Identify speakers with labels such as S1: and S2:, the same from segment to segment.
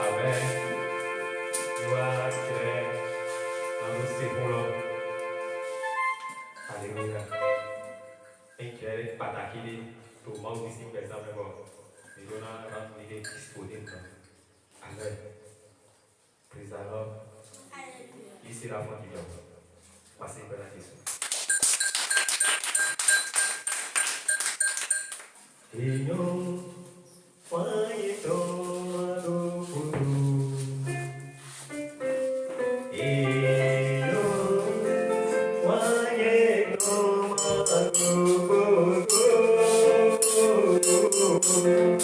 S1: Amen. Doa kira lalu sepulo. Haleluya. Engkau pataki di tu mau di sini bersama kau. Itu na ram ni disponible kau. Amen. Praise the Lord. Ici la foi qui vient. Passez par la question. Inyo fai todo puru. Inyo fai todo puru.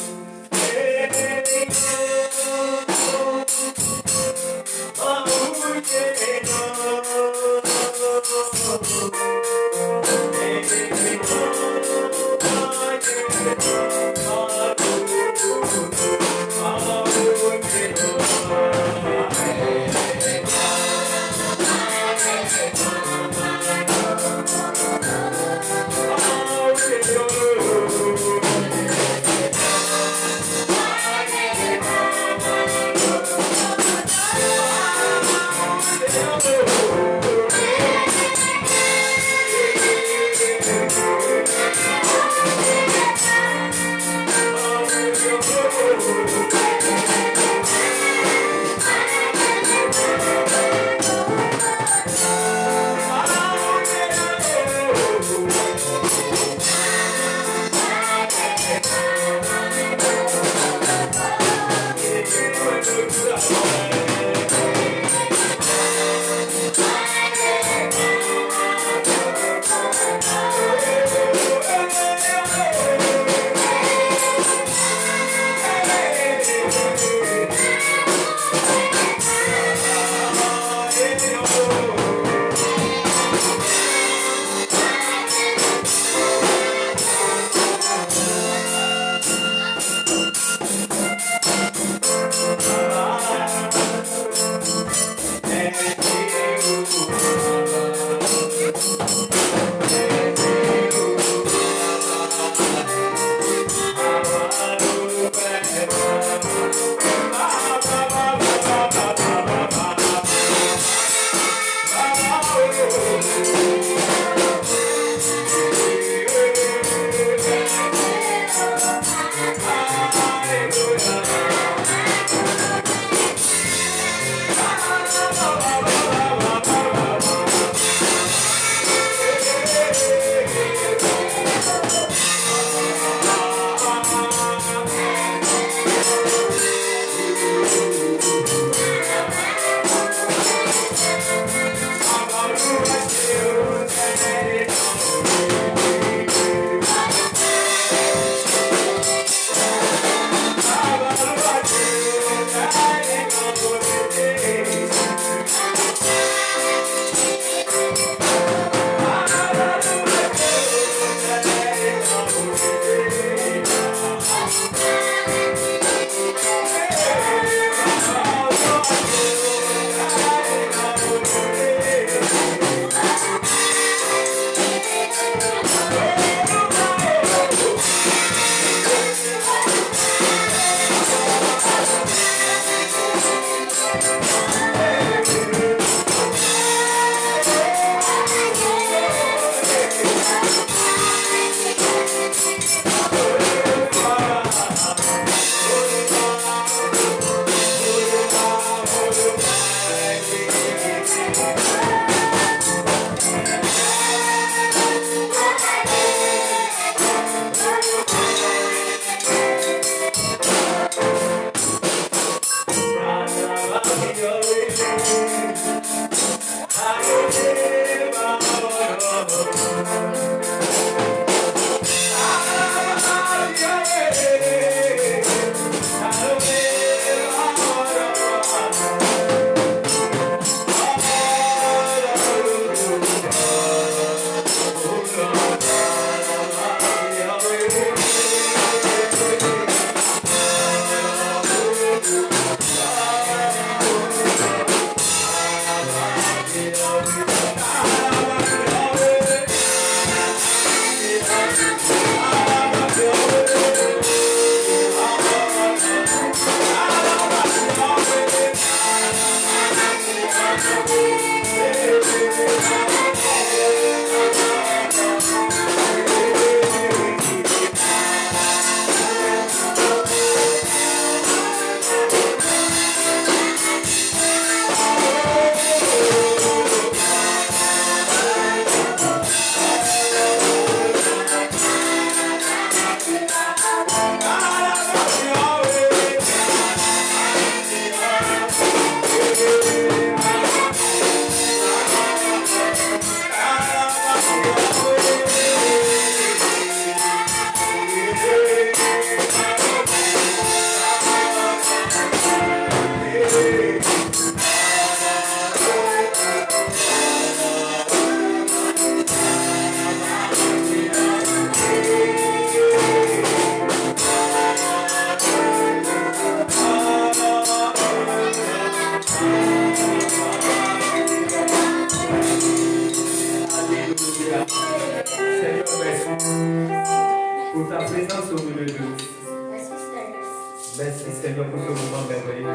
S1: Merci Seigneur pour ce moment merveilleux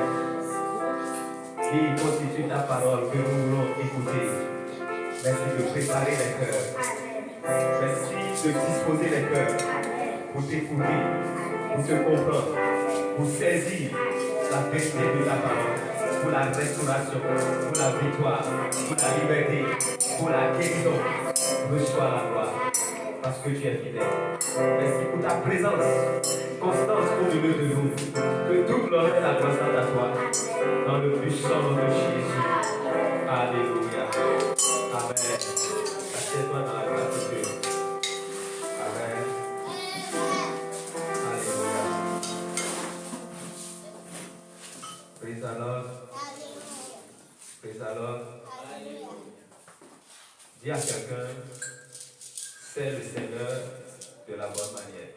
S1: qui constitue ta parole que nous voulons écouter. Merci de préparer les cœurs. Merci de disposer les cœurs pour t'écouter, pour te comprendre, pour saisir la vérité de ta parole, pour la restauration, pour la victoire, pour la liberté, pour la guérison. Reçois la gloire parce que tu es fidèle. Merci pour ta présence constante au milieu de nous. Que toute l'honneur et la gloire soit à toi. Dans le puissant nom de Jésus. Alléluia. Amen. Assieds-toi dans la gratitude. Amen. Alléluia. Praise the Lord. Praise the Lord. Dis à quelqu'un, c'est le Seigneur de la bonne manière.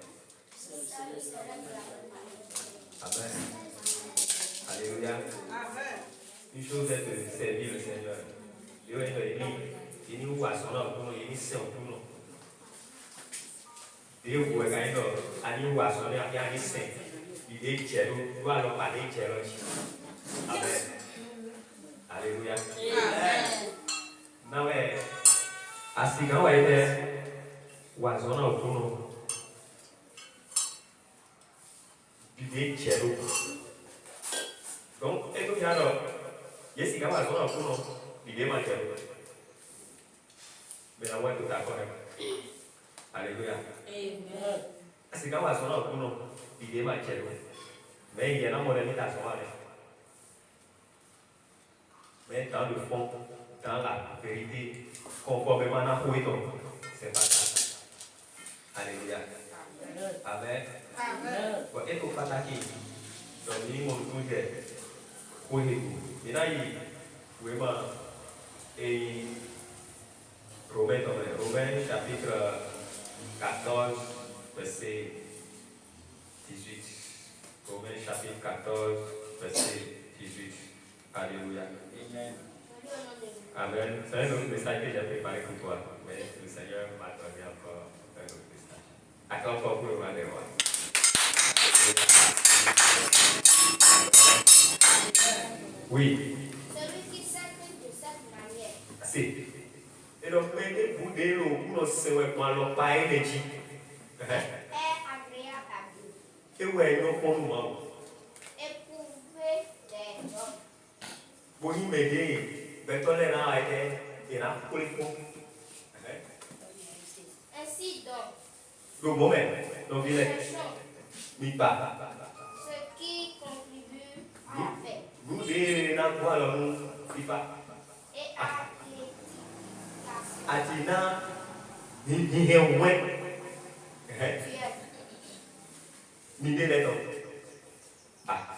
S1: Amen. Alléluia. Une chose est de servir le Seigneur. Il nous voit son nom, il nous sait tout nom. Il nous voit quand il nous voit son nom, il nous sait. Il est tchélo, il doit leur parler tchélo. Amen. Alléluia. Amen. Non mais, à ce qu'on va être, oiseau au tournon. Il est tchélo. Donc, écoutez alors, il y a ce qu'on va faire au tournon, il est mal tchélo. Mais la voix tout à fait. Alléluia. Amen. À ce qu'on va faire au tournon, il est mal tchélo. Mais il y a un modèle qui est à son âge. Mais dans le fond, dans la vérité, conformément à la poéton, c'est pas ça. Alléluia. Amen. Amen. Et au fataki, donc il y a mon projet. Il y a vraiment et Romains chapitre 14, verset 18. Romains chapitre 14, verset 18. Alléluia. Amen. Amen. C'est un autre message que j'ai préparé pour toi. Mais le Seigneur m'a donné encore un autre message. Attends encore pour le voir. Oui.
S2: Celui qui s'appelle de cette manière.
S1: Si. Et donc, vous dites, vous ne savez pas énergie.
S2: Est agréable à Dieu.
S1: Et où est nos fondements?
S2: Éprouver des hommes.
S1: Vous y mettez, ben toi les gens étaient, il y a pour les fonds.
S2: Ainsi donc.
S1: Le moment, donc il est. Mi pas.
S2: Ce qui contribue à la paix.
S1: Vous dites, dans quoi le monde, il pas.
S2: Et à l'édification.
S1: Atina, ni est au moins. Ni des lettres. Ah,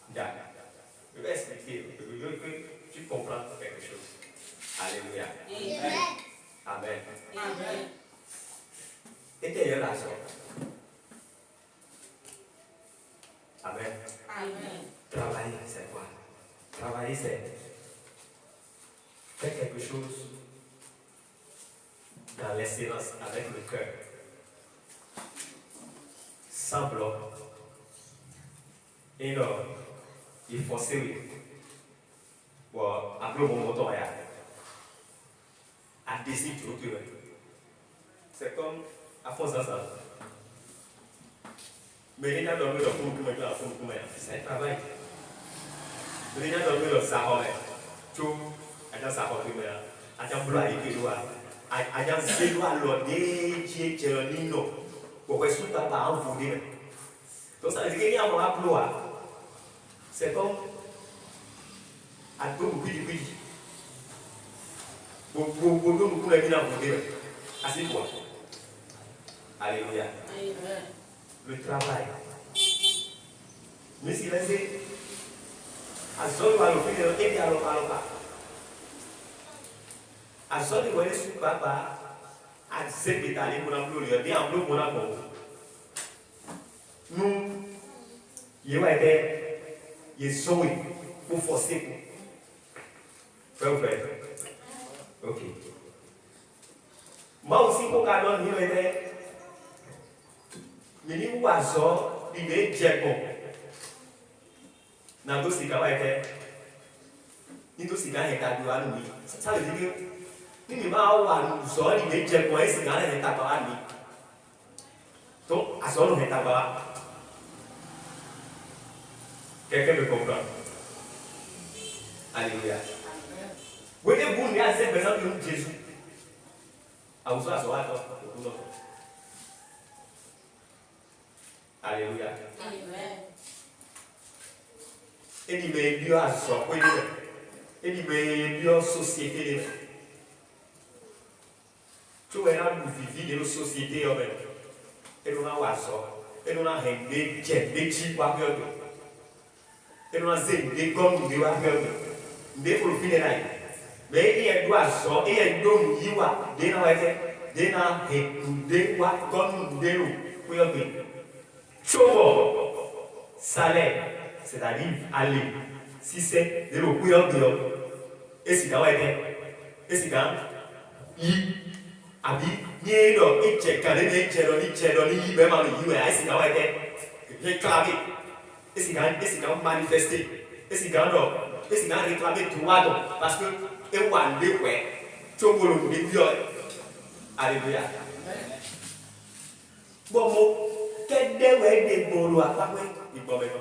S1: d'accord. Je vais expliquer. Je veux que tu comprends quelque chose. Alléluia. Amen. Amen. Et quelle est la raison? Amen. Amen. Travailler, c'est quoi? Travailler, c'est faire quelque chose dans l'excellence avec le cœur. Sans bloc. Et non, il faut forcer. Bon, après mon moton, à décider de retourner. C'est comme à force de ça. Mais il y a dormi dans le fond, c'est un travail. Mais il y a dormi dans sa robe. Tout, il y a sa robe. Il y a un boulot à l'écrire. Il y a un zélo à l'ordre, qui est le nino. Pour que ce soit pas en vous dire. Donc ça veut dire qu'il y a un emploi. C'est comme à tout le pays. Pour nous, les gens vous dire. Assez quoi. Alléluia. Le travail. Mais si laissez à zone à l'opinion et à l'opinion. À zone où elle est sur papa, à cette détaillée pour l'emploi, et en plus pour l'emploi. Nous, il y a des zones pour forcer. Frère. Ok. Moi aussi, pour qu'à l'on nous aide, mais nous, oiseaux, il est bien bon. Nando Sikawa était. Nito Sika est à Douane. Ça veut dire que nous avons zone de Djekwa et Sika est à Douane. Donc, à zone est à Douane. Quelqu'un me comprend? Alléluia. Vous voyez, vous n'avez pas besoin de Jésus. À vous soit Alléluia.
S3: Amen.
S1: Et il met Dieu à soi. Et il met Dieu en société. Tu vois, nous vivons dans nos sociétés. Et nous avons soi. Et nous avons des chips à faire. Et nous avons des gommes de faire. Des profils de l'air. Mais il y a des oiseaux, il y a des dons, il y a des nains, des oiseaux, comme des loups. Chobo, salaire, c'est-à-dire aller. Si c'est de l'eau, et si tu as et si tu as y abi, ni non, et check, et ni même en y, et si tu as réclamé, et si tu as manifesté, et si tu as réclamé droit, parce que, et ou à deux, chobo, le Dieu. Alléluia. Bon, moi, quel déwé des bolos à pas, il peut mettre.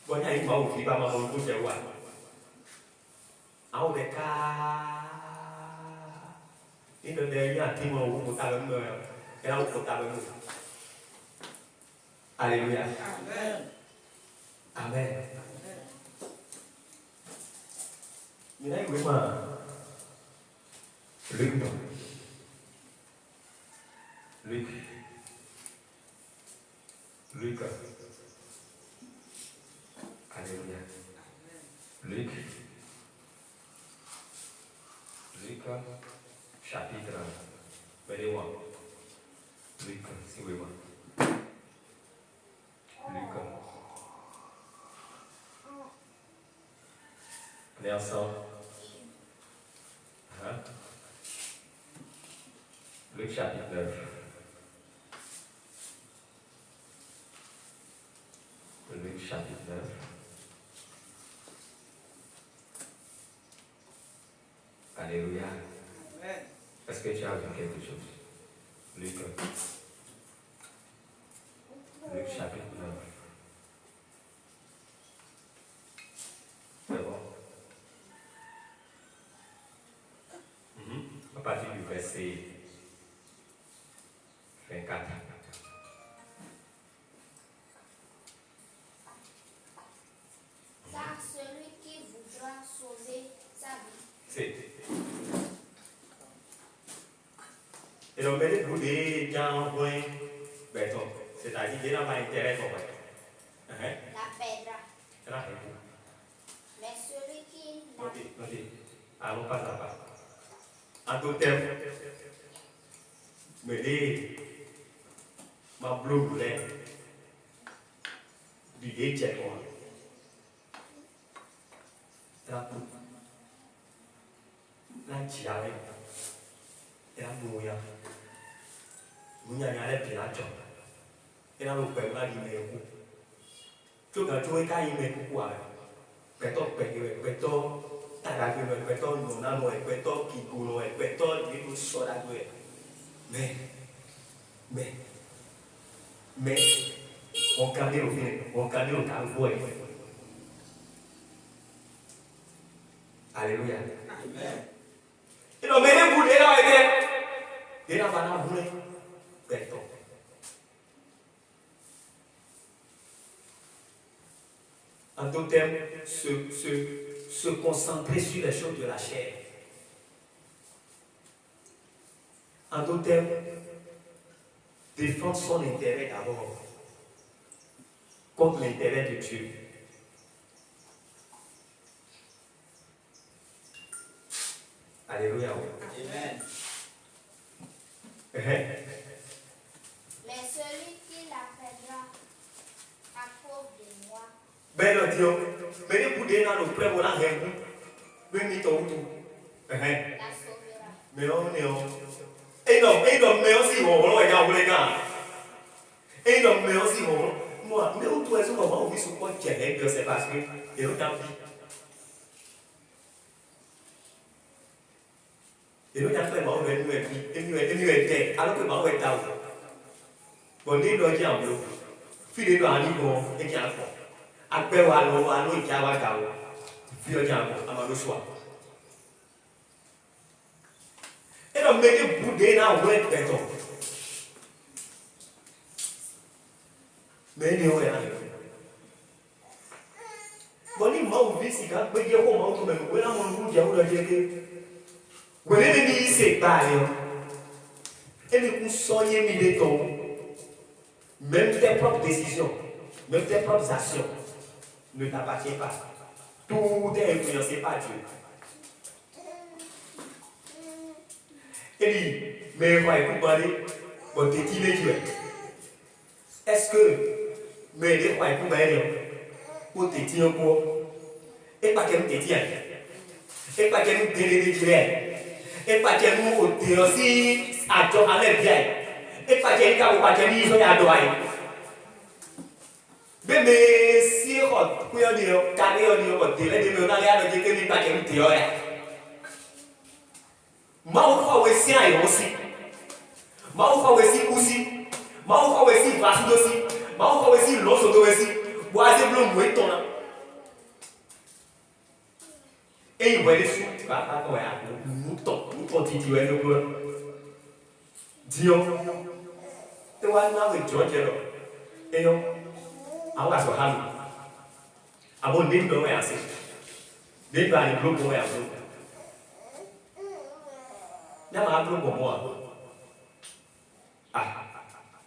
S1: Bon, il y a une fois où il va m'avoir beaucoup de voix. En haut des cas, il ne devient pas timon ou potable. Et là, où potable. Alléluia. Amen. Il y a une fois, Luc. Alléluia. Luc, chapitre, venez-moi. Luc, suivez-moi. Luc. On est ensemble. Hein? Luc, chapitre 9. Luc, chapitre 9. Alléluia. Est-ce que tu as vu quelque chose? Luc. Luc, chapitre 9. C'est bon. À partir du verset 24.
S2: Car celui qui voudra sauver sa vie.
S1: C'est. Et donc, vous des gens béton. C'est-à-dire, il n'y a pas d'intérêt pour moi.
S2: La perdra. Mais celui qui n'a
S1: Notez. Allons pas à pas. En tout terme, me dit, ma blouse du déchet. Là, tu as vu. Et là, vous voyez. Vous n'avez pas de la job. Et là, vous pouvez pas dire, mais tu as trouvé ta email pour quoi? Peto, Tagaki, Peto, Nonano, Peto, Kikuno, Peto, Nidu Soradue. Mais, on garde le film, on garde le carrefour. Alléluia. Et donc, mais vous êtes là, et là, vous êtes là, Peto. En d'autres termes, se concentrer sur les choses de la chair. En d'autres termes, défendre son intérêt d'abord contre l'intérêt de Dieu. Alléluia.
S3: Amen.
S2: Mais celui qui la perdra à cause de moi.
S1: Ben non, Dieu. Mais les boudins dans le prêt, on a rien. Ben, ni ton tout.
S2: La sauvera.
S1: Mais non. Et non, mais aussi, on va y avoir les gars. Et non, mais aussi,
S3: moi, mais où toi, ce moment où ils sont pas tiennent, c'est parce que ils ont envie. Et nous, après, on va nous aider, alors que on va être là. Bon, les gens qui ont l'eau, puis les gens qui ont et qui ont fond. Après, on va l'eau, et qui a la gamme. Puis, on a le choix. Et donc, mais les boudins, là, on va être béton. Mais ils ont rien. Bon, les gens qui vivent, quand ils ont un moment, même, ils ont un moment, vous avez mis ces barrières. Et vous soyez mis de ton. Même tes propres décisions, même tes propres actions ne t'appartiennent pas. Tout est influencé par Dieu. Et dit, mais moi, écoute-moi, bon, t'es qui Dieu? Est-ce que, mais les fois, écoute-moi, pour te dire quoi? Et pas qu'elle te tienne. Et pas qu'elle nous délire. Et pas qu'elle nous ôte aussi à toi à l'aide bien. Et pas qu'elle nous pas qu'elle nous à droite. Mais si on peut dire, carré on dit, on délire de nous aller à notre équipe pas qu'elle nous tire. Moi aussi un aussi. Moi aussi. Moi aussi vache aussi. Moi aussi l'os aussi. Boisé bleu moueton là. Et il voit les sous, pas quoi, nous titi ouais le quoi. Dio. Te wa na we George lo. Et yo, awa so halu. Abo ne ndo we ase. Ne ba ni block we ase. Na ma block mo ah.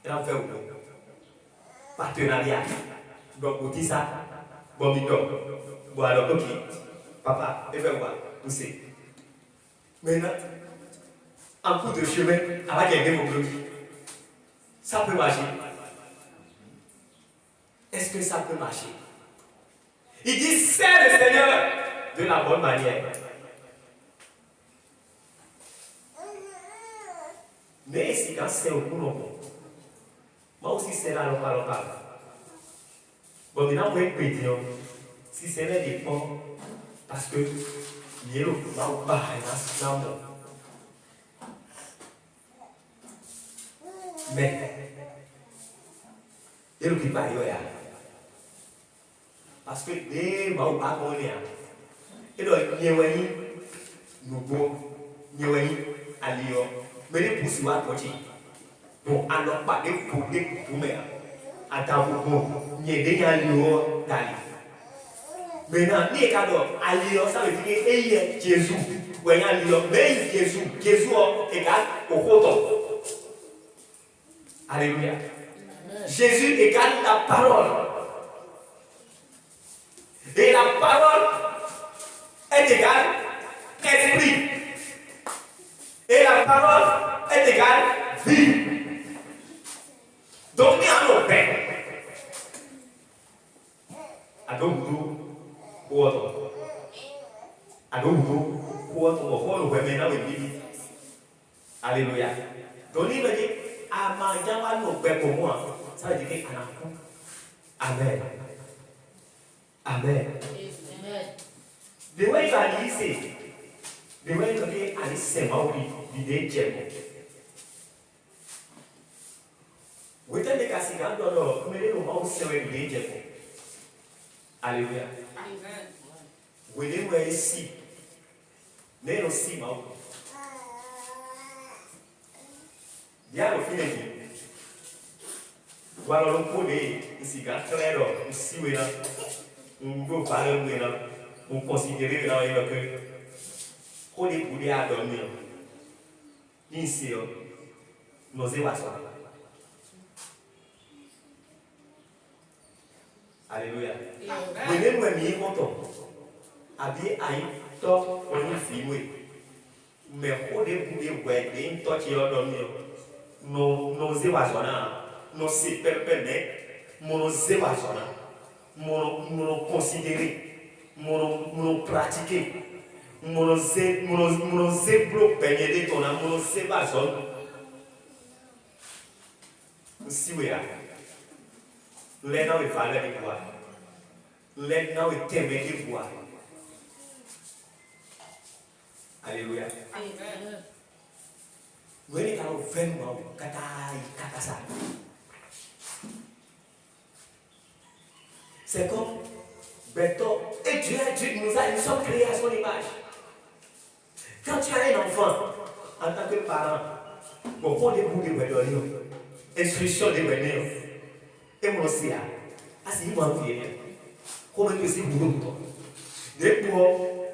S3: Ya fait ou. Partenariat. Donc pour qui ça? Bon bito. Bon alors OK. Papa, et bien quoi, pousser. Maintenant, un coup de chemin, avec un démocratie, ça peut marcher. Est-ce que ça peut marcher? Il dit, c'est le Seigneur de la bonne manière. Mais si quand c'est au coup, non. Moi aussi, c'est là, l'on parle. Bon, maintenant, vous êtes pédé, si c'est là des ponts, parce que il va pas mais il ne pas parce que des va pas connaître et donc il y a nous bon il y a à Lyon mais les poussent à côté donc alors pas des problèmes pour moi à ta bon il y a des à Lyon d'aller. Maintenant, les cadeaux, à Lyon, ça veut dire qu'il y a Jésus. Oui, à Lyon, mais Jésus égale au coton. Alléluia. Jésus égale la parole. Et la parole est égale esprit. Et la parole est égale vie. Donc, il y a un paix. Donc, alléluia. Donc il me dit, pour moi, ça veut dire Amen. Amen. The way you are listening, the way you are listening, l'idée est vous êtes des cassigas dans le premier moment où c'est l'idée. Alléluia. Vous voyez où est ici? Mais aussi, bien au final, voilà le coup de ici, quand clair, ici, on peut parler, on considère que pour les boules à dormir, ici, nous évacuons. Alléluia. Vous voyez où est content? Abi ayi tɔ ɔni fiwe mɛ ko de bu de wɛ de ŋutɔ tsi yɔ dɔn mi no ze wa zɔna no se pɛpɛ mɛ mo ze wa zɔna mo considérer mo pratiquer mo ze blo pɛnyɛ de tɔna mo ze wa zɔn siwe ya Les gens ils valent les bois. Les gens ils t'aiment les bois. Alléluia. Vous voyez quand vous faites kata ça. C'est comme Béton. Et Dieu nous sommes créés à son image. Quand tu as un enfant, en tant que parent, bon, pour les bouts de Bédolio, instruction de Bédolio, et mon aussi, c'est une bonne vie. Comment tu sais boulot pour toi? Des pour,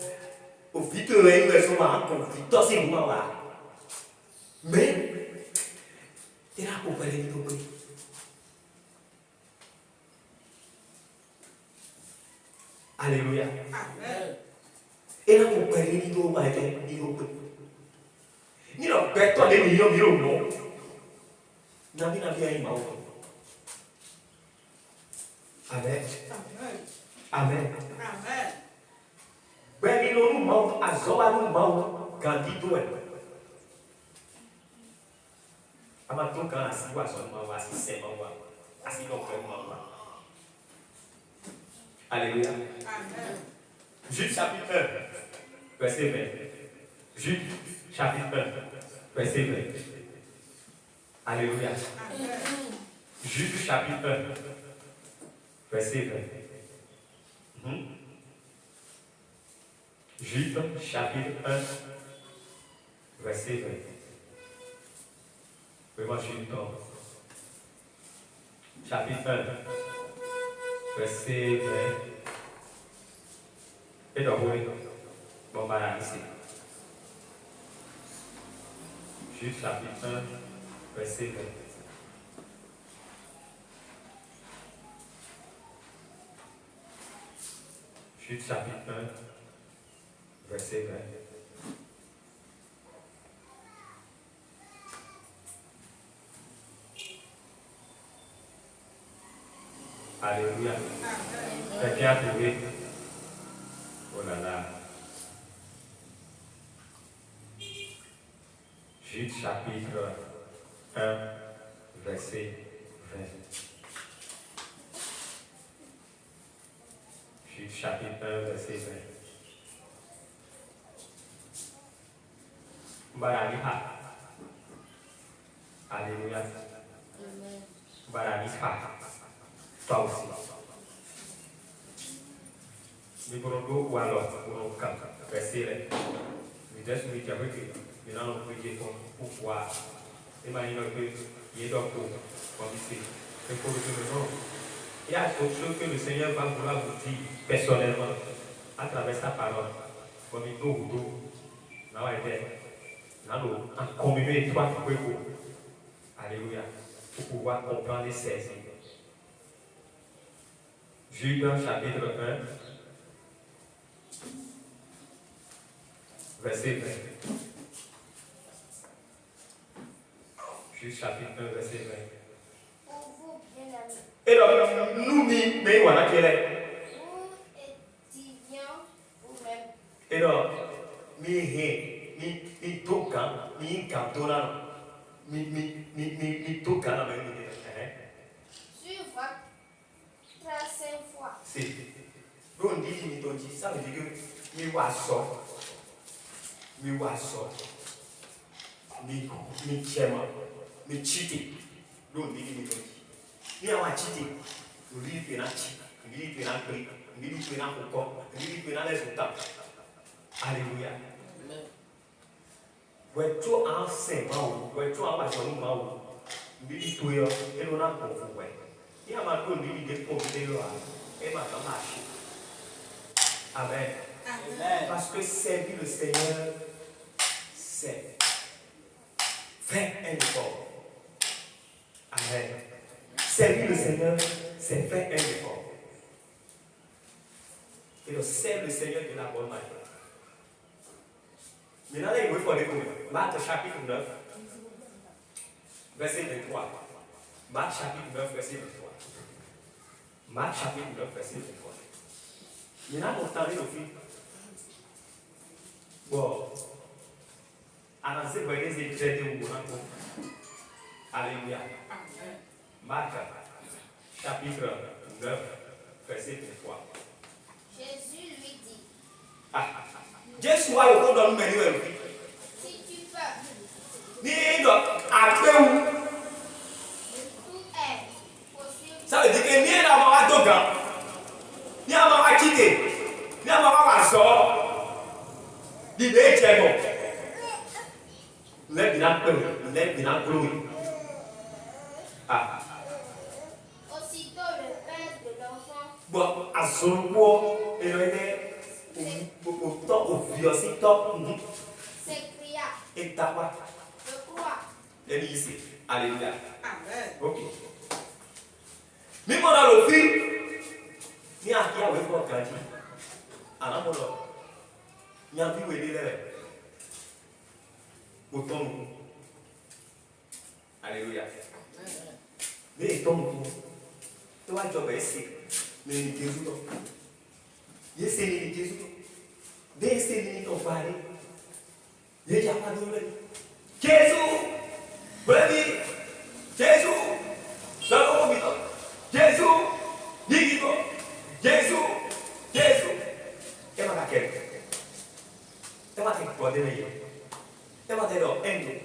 S3: au vite, ils sont marrants, au vite, c'est bon, là. Mais, tu es là pour parler de ton pays. Alléluia. Et là, pour parler de ton pays. Ni le béton de millions de euros. N'avez pas bien aimé. Amen. Amen. Ben, nous mangons à Zoa, nous mangons Gandhi doué. Amato quand assis ou assis mangou, assis c'est mangou, assis donc mangou. Alléluia. Jude chapitre 1, verset 20. Jude chapitre 1, verset 20. Alléluia. Jude chapitre 1, verset 20. Jude chapitre 1, verset 20. Vraiment, Jude chapitre 1, verset 20. Et donc, oui, bon, bah, ici. Jude chapitre 1, verset 20. Jude chapitre 1, verset 20. Alléluia. Quelqu'un a trouvé? Oh là là. Jude chapitre 1, verset 20. Jude chapitre 1, verset 20. Baraniha. Alléluia. Baraniha. Toi aussi. Nous prenons ou alors pour verset. Nous devons nous dire que nous allons prier pour pouvoir. Imaginez que il y a d'autres comme ici. C'est pour que non. Il y a autre chose que le Seigneur va vouloir vous dire personnellement à travers sa parole. Comme il nous dit, nous allons en communion étroite pour vous. Alléluia. Pour pouvoir comprendre et saisir. Jude chapitre 1, verset 20. Jude chapitre 1, verset 20.
S2: Pour vous, bien amis.
S3: Et donc, nous, mais voilà qu'elle est.
S2: Vous étudiants vous-même.
S3: Et donc, mi toka, mi captona, mi toka la même.
S2: Sur votre sainte foi.
S3: C'est. Donc, on dit, ça veut dire que mi wasso, mi chema, mi chiti. Donc, on dit, mi awa chiti, nous lui penati, nous lui penati, nous lui penati encore, nous lui penati les autres. Alléluia. Wẹ́tú àwọn sìn máa wò, wẹ́tú àwọn àjọyọ̀ máa wò, bíbí tó yọ, ẹnu náà kò fún wẹ̀. Ní àwọn àdúgbò bíbí dé pọ̀ bíbí lọ à, ẹ máa kàn máa ṣe. Amen. Parce que servir le Seigneur, c'est faire un effort. Amen. Servir le Seigneur, c'est faire un effort. Et donc, serve le Seigneur de la bonne manière. Maintenant, là, il faut découvrir. Marc chapitre 9, verset 23. Marc chapitre 9, verset 23. Marc chapitre 9, verset 23. Maintenant, on t'arrive au fil. Bon. Annoncez pour les écrits de vous. Alléluia. Marc chapitre 9, verset 3.
S2: Jésus lui dit,
S3: Jésus a le condom manuel.
S2: si tu peux,
S3: Ni donc, après où
S2: tout est possible.
S3: ça veut dire que ni la mort doga, ni la mort quitté, ni la mort sort. L'idée est bon. Les bilan cloué.
S2: Aussitôt le père de l'enfant
S3: Bon, à son poids, il était au temps, au vieux temps.
S2: s'écria,
S3: Et t'as quoi?
S2: je crois.
S3: Les ici. Alléluia.
S4: Amen.
S3: Ok. Mais mon le fils, ni à qui a vu pour grandir. Alors, mon ni à qui vous aider les autant nous. Alléluia. Mais donc, tu vas job essayer. Mais il est Jésus. Il est Jésus. Dès que il est parlé, il est capable de dire Jésus, Jésus, Jésus, Jésus, Jésus, Jésus, Jésus. Et ma quelle? Et ma quelle pour donner? Et ma quelle en Inde?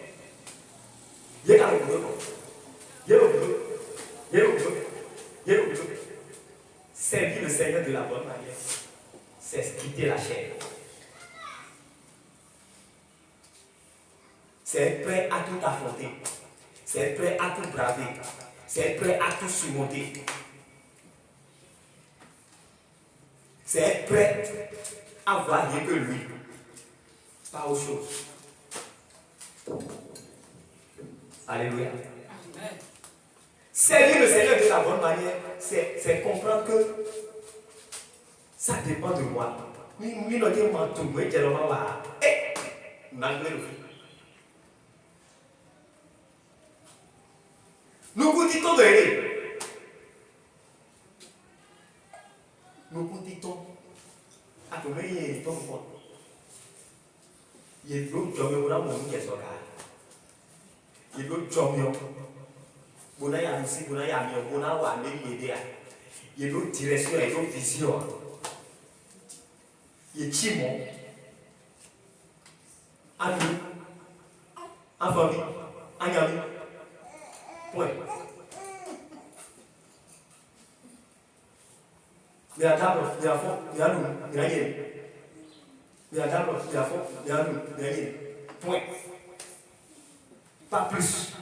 S3: Il y a le boulot. Il y a le boulot. Il y a le boulot. Il y a le boulot. Servir le Seigneur de la bonne manière, c'est quitter la chair. C'est être prêt à tout affronter. C'est être prêt à tout braver. C'est être prêt à tout surmonter. C'est être prêt à voir rien que lui. Pas autre chose. Alléluia.
S4: Amen.
S3: Servir le Seigneur de la bonne manière, c'est comprendre que ça dépend de moi. Nous n'avons pas tout le monde. Nous vous dit-on de aller. Nous vous dit-on à tout le monde, il y a quoi. Il y a d'autres gens qui sont là. Il y a d'autres gens qui sont là. Bona ya misi, bona ya mi, bona wa memi idea. Il y a d'autres directions, il y a d'autres visions. Il y a Chimo, Ami, Afami, Anyami. Point. Il y a d'abord, il y a fond, il y a nous, il y a rien. Il y a d'abord, il y a fond, il y a nous, il y a rien. Point. Pas plus,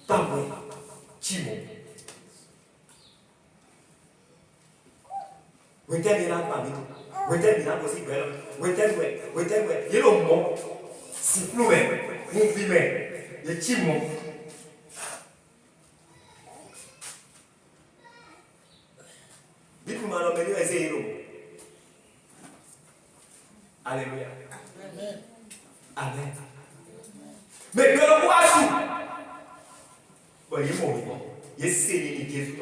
S3: pas moins. Chimo. Weten ni na pa mi. Weten ni na ko si belo. Weten we. Ye lo mo. Si flu me. Mu fi me. Ye chimo. Bitu ma no me ni ese yero. Alléluia.
S4: Amen.
S3: Amen. Mais belo ko asu. Bon, il est bon. Il est serré et Jésus.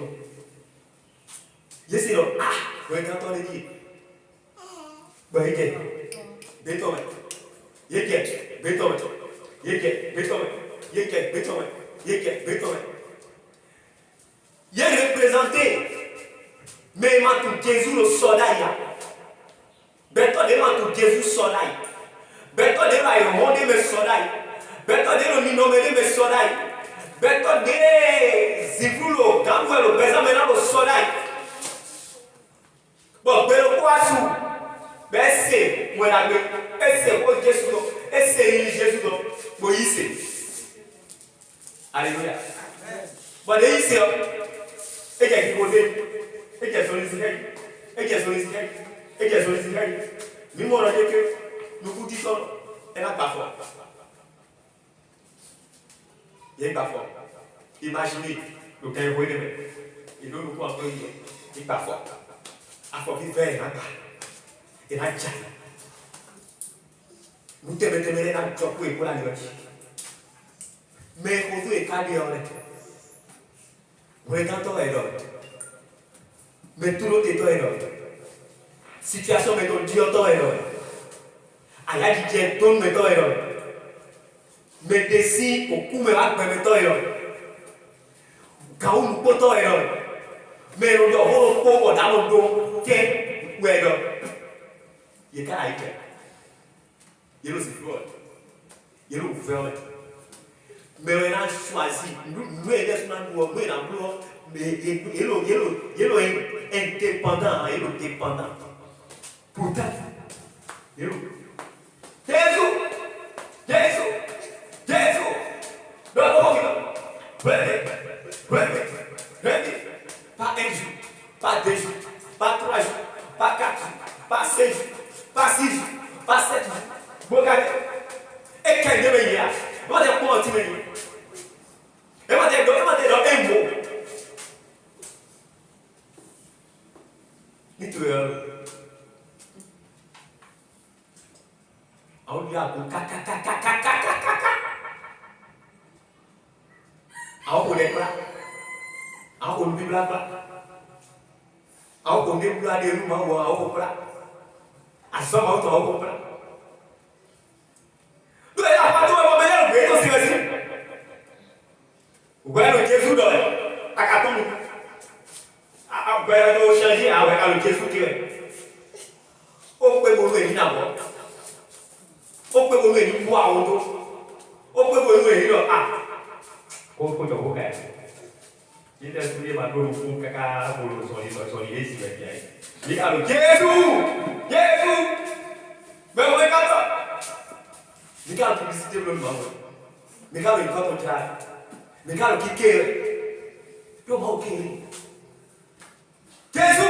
S3: Il est serré. Vous êtes en train de dire. Bon, il est béton. Il est béton. Il est béton. Il est béton. Il est béton. Il est représenté. Mais il m'a tout Jésus le soldat. Béton, il m'a tout Jésus soldat. Béton, il m'a rendé mes soldats. Béton, il m'a nommé mes soldats. Beto de Zivulo, Gamuelo, Bezamena, Solai. Bon, Belo Poasu, Bessé, Mouelabe, Essé, O Jésus, Essé, Jésus, Moïse. Alléluia. Bon, les ici, et qui est posé, et qui est sollicité, et qui est sollicité, et qui est sollicité. Nous m'avons dit que nous vous disons, elle n'a pas foi. Il n'est pas fort. Imaginez le cas où il est. Il doit nous voir qu'il n'est pas fort. À force de faire, il n'a pas de nous te mettons dans le job pour la nuit. Mais quand tu es calé, on est dans ton erreur. Mais tout l'autre est ton erreur. Situation met ton Dieu ton erreur. Aya dit Dieu ton met ton erreur. Mais desi au coup me raconte met ton erreur. Quand on peut ton erreur. Mais on doit voir dans le dos, tiens, ouais, donc, il y a qu'à y faire. Il y a le sifflet, il y a le ouvert. Mais on a choisi, nous, mais il est indépendant, il est dépendant. Pourtant, Jésus, pas un jour, pas deux jours, pas trois jours, pas quatre jours, pas cinq jours, pas six jours, pas sept jours. Vous regardez, et quel de meilleur, vous allez comment tu me dis. Et vous allez dans un mot. On lui a dit on les bras, on lui bras, on les bras de nous, on bras, à ce moment on bras. Nous allons pas tout le monde aussi aussi. Vous voyez le Jésus dans à carton. Vous voyez le changer avec le Jésus qui est. On peut vous venir d'abord. On peut vous venir boire au dos. On peut vous venir ah.
S1: Cô chồng cô kể chỉ là tôi mà tôi cũng ca tôi rồi đi gì vậy chỉ là được Giêsu về với các bạn
S3: mình cao publicité luôn mà mình cao được có một trái mình cao được kia tôi mau kia Giêsu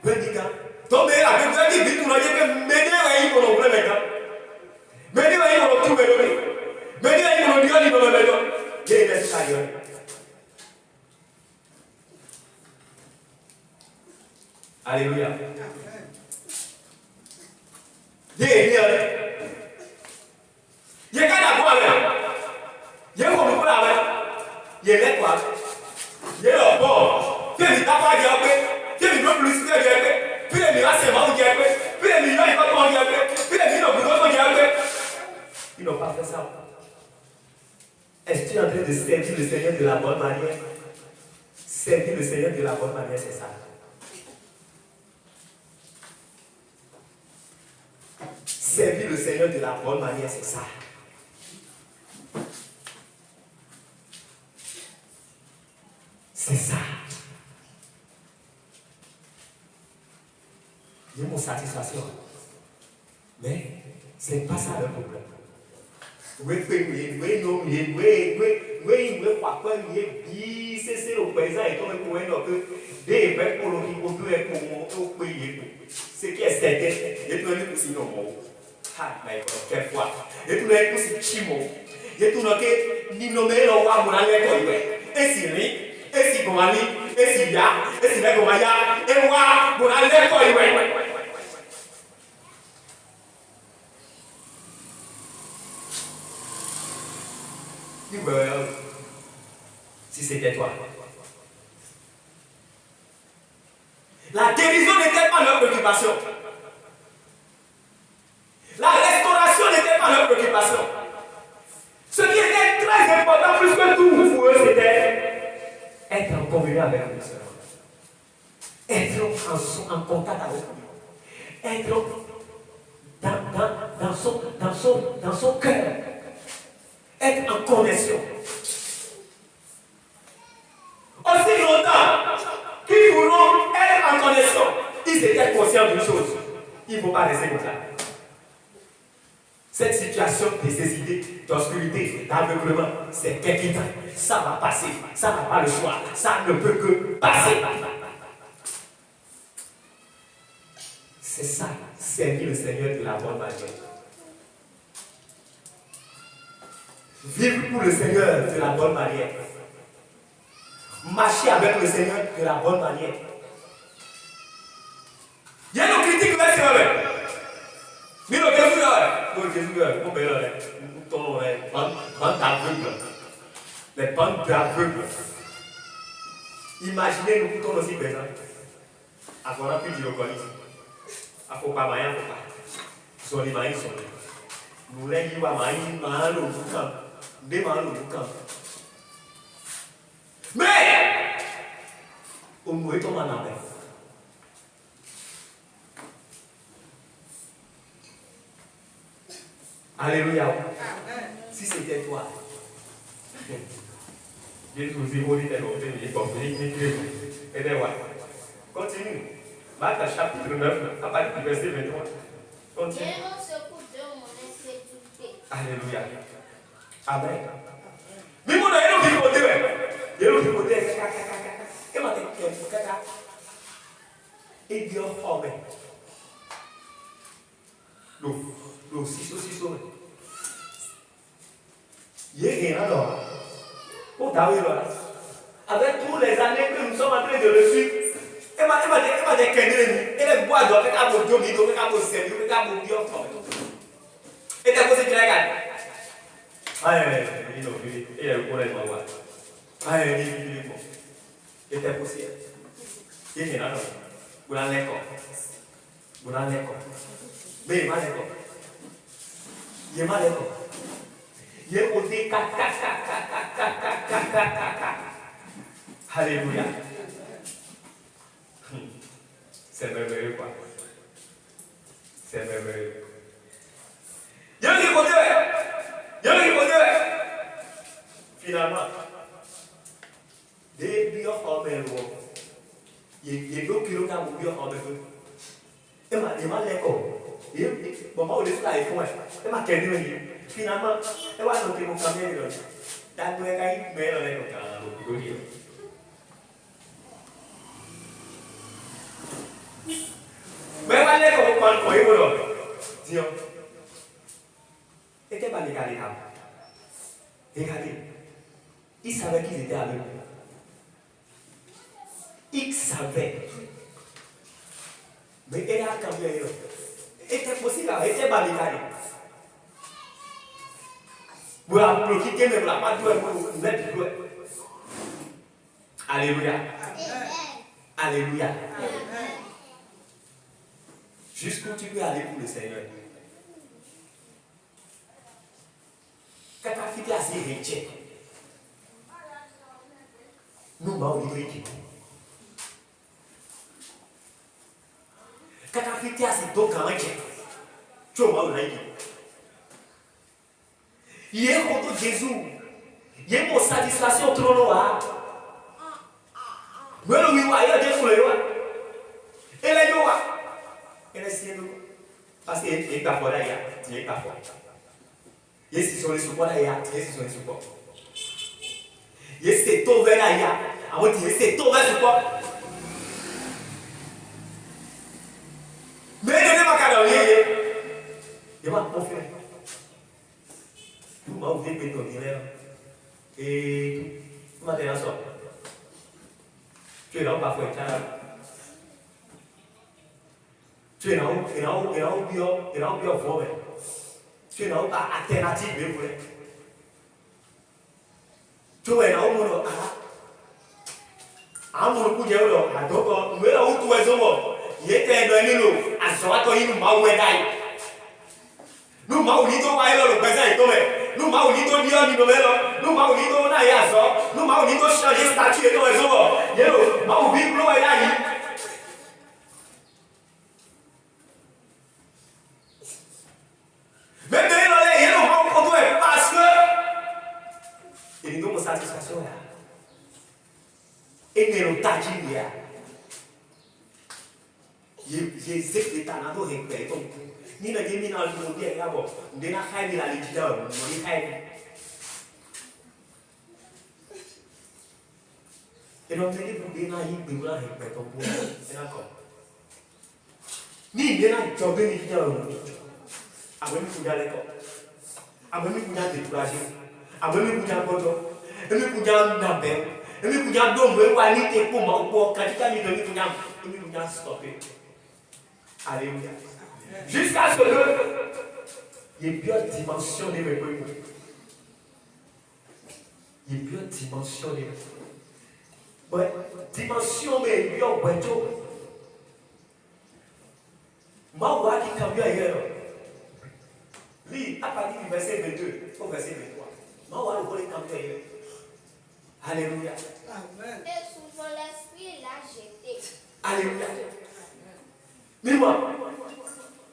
S3: về đi cả tôi mới là cái gì biết tôi nói cái mấy cái này của nó lên cả mấy cái này của nó tu về rồi mấy cái này của nó đi vào rồi rồi Dia dah sekali. Alléluia. Dia. Dia kan nak buat apa? Dia mau buat apa? Dia nak buat. Dia apa? Dia minta apa dia apa? Dia minta publicité dia apa? Dia minta sembah dia apa? Dia minta apa dia apa? Dia minta bukan dia apa? Ils n'ont pas fait ça. Est-ce que tu es en train de servir le Seigneur de la bonne manière? Servir le Seigneur de la bonne manière, c'est ça. Servir le Seigneur de la bonne manière, c'est ça. C'est ça. J'ai mon satisfaction. Mais ce n'est pas ça le problème. Oui, c'est le paysan et comme pour que des peuples pour ce qui est certain, et tout le monde sinon ah, mais quelle fois, et tout le monde chimo, et tout le monde ni nommé le roi mon allé quoi, et si ri, et si gomani, et si ya, et si le gomaya, et roi mon allé quoi, si c'était toi. La guérison n'était pas leur préoccupation. La restauration n'était pas leur préoccupation. Ce qui était très important, plus que tout pour eux, c'était être en communion avec le Seigneur. Être en contact avec lui. Être dans son cœur. Être en connexion. Aussi longtemps qu'ils voulont être en connexion, ils étaient conscients d'une chose. Il ne faut pas rester comme ça. Cette situation de nécessité, d'obscurité, d'aveuglement, c'est quelque temps. Ça va passer. Ça n'a pas le choix. Ça ne peut que passer. C'est ça, servir le Seigneur de la bonne manière. Vivre pour le Seigneur de la bonne manière. Marcher avec le Seigneur de la bonne manière. Il y a nos critiques là, c'est vrai. Mais le Jésus là, on peut les bandes d'aveugles. Les bandes d'aveugles. Imaginez nous pourtant aussi présents. À quoi on a pu dire au colis. À quoi pas maïs, faut pas. Sont les maïs, sont les. Nous les y va maïs, maïs, au boucan. Des maïs au boucan. Mais, Au moins, ton manabé. Alléluia.
S4: Amen.
S3: Si c'était toi.
S1: Jésus dit, vous dites, il est compris, et then what? Continue. Marc chapitre 9, à partir du verset 23. Continue.
S2: Dieu nous secoue de mon incrédulité.
S3: Alléluia. Amen. Mais mon aïe, il est côté. Il est côté. Et ma tête, et Dieu formé. Le 6 il y a rien alors. Pour David, avec toutes les années que nous sommes en train de le suivre, et ma tête, et les bois d'or, et la boue d'eau, et la boue de sel, et la boue d'or. Et la boue de sel.
S1: Et elle connaît ma voix.
S3: Et c'est possible. Il y a rien alors. Vous l'avez encore. Vous l'avez encore. Mais il m'a d'accord. Il m'a d'accord. Il est côté 4. Alléluia.
S1: C'est merveilleux quoi. C'est merveilleux.
S3: Il y a qui côté. Finalement, des bio en mer. Il y a d'autres kilogrammes de bio en mer. Et ma d'accord. Bon, moi, au début, là, il faut. Et ma quelle finalement, et voilà, donc, mon camion, t'as deux gars, mais là, mais voilà, comment il faut dire. Et t'es pas les gars, regardez, ils savaient qu'ils étaient avec nous. Ils savaient. Mais elle a cambié. Était possible, était barricadé. Vous la bloquez, mais vous la pas doué, vous êtes doué. Alléluia. Alléluia. Jusqu'où tu peux aller pour le Seigneur. Quand tu as fait assez riche, nous m'avons dit quand tu as fait assez d'aucun tu vas dire. Il y a contre Jésus. Il y a une satisfaction trop loin. Mais le oui, il y a des foules. Et les yoa. Et les siens. Parce qu'il y a des fois, il y a des fois. Il y a des supports, il y a des supports. Il y a des tours, il y a des tours. Mais il y a des macadons. Il y a des conflits. Tout m'a ouvert le béton et tout m'a donné un sort. Tu es là où parfois tu es là où tu es là où tu es là où par alternative de vous. Tu es là où mon amour pour Dieu là donc mais là où tu es au il était dans l'île à Zoato il m'a ouvert d'ailleurs. Nous m'avons dit qu'on va aller le présent et tomber. Nous m'avons dit qu'on dit nous m'avons dit qu'on a eu nous m'avons dit qu'on change de statut et tout les autres. Yellow, m'avons vu qu'on est là. Mais là, yellow, m'avons conduit parce que il y a une satisfaction là. Et il y a une tâche là. Il y a des talents de récupérer ton coup. Ni na jemi na lu dia ya bo ndena khai ni la li jida ni khai et donc c'est pour dena yi be la he pe to bo e na ko ni ndena jobe ni jida awe mi kuja le ko awe mi kuja décourager awe mi kuja bodo e mi kuja na be e mi kuja do mo wa ni te ko mo po katika mi do mi kuja stopper. Alléluia. Jusqu'à ce que il y ait bien dimensionné mes points. Il y ait bien dimensionné. Ouais, dimension mais bien ouais tout. Mawa qui cambia hier. Lis à partir du verset 22 au verset 23. Mawa le volet cambia hier. Alléluia.
S4: Amen.
S2: Et sous l'esprit là,
S3: Alléluia. Dis-moi,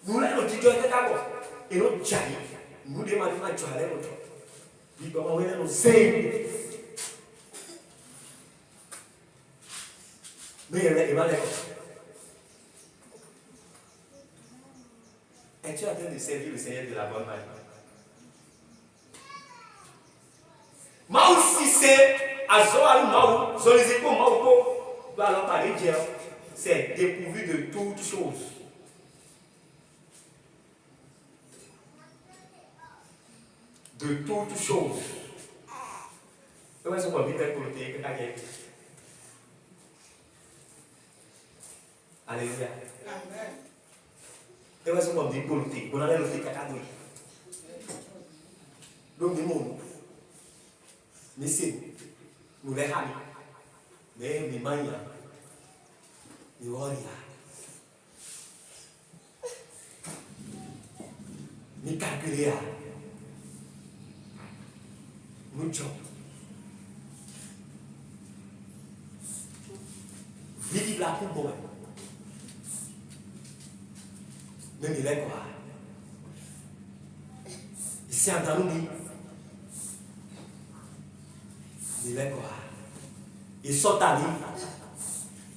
S3: nous l'avons dit d'abord. Et nous jaillit. Nous demandons à Dieu à l'autre. Dis comment on est nous c'est. Mais il va aller. Es-tu en train de servir le Seigneur de la bonne manière? Moi aussi c'est à Zoal Maou, Zolizeko Maouko, va alors parler Dieu. C'est dépourvu de toutes choses. De toutes choses. Comment est-ce qu'on peut dire pour le pays que tu as gagné? Alléluia. Comment est-ce qu'on peut dire pour le pays? On a le pays cacadoui. Donc, du monde. Mais c'est nous les amis. Mais mes manières. Mes warriors. Mes calculiers. Nous sommes. Vive la coupe bon. Même il est quoi? Ici en Danoudi. Il est quoi? Il sort à lui.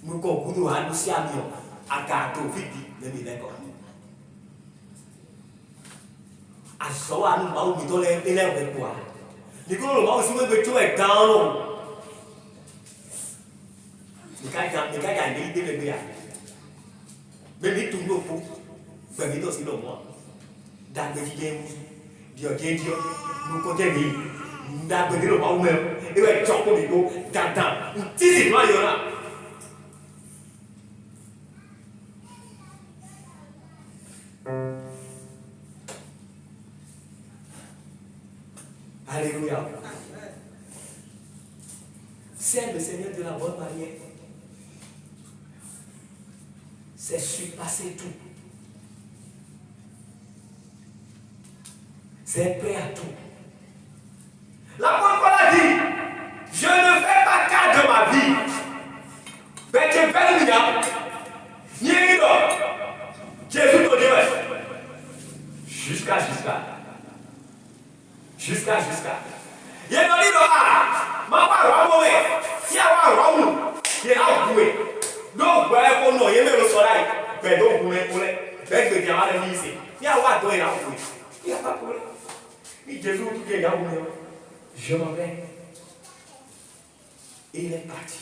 S3: Nous concluons à nous si amis. À gâteau vite. Même il est quoi? À ce à nous, nous mettons les élèves quoi? Nous avons aussi besoin de down. Nous avons gagné des bébés. Mais nous avons tout. Mais nous aussi le moi. Dans le game, Dieu, nous continuons. Nous avons besoin de nous-mêmes. Et nous avons besoin de nous. Dans un petit peu de Alléluia. C'est le Seigneur de la bonne manière. C'est surpasser tout. C'est prêt à tout. L'apôtre Paul a dit, je ne fais pas cas de ma vie. Mais je vais le Jésus te dit, jusqu'à. Il a dit, ma parole, il y a un homme, il y a un boué. Donc, voilà, on a aimé le soleil. Mais donc, vous m'écoutez, avec le diamant de lycée. Il y a un boué là, il n'y a pas de problème. Il Jésus, tout est là, je m'en vais. Il est parti.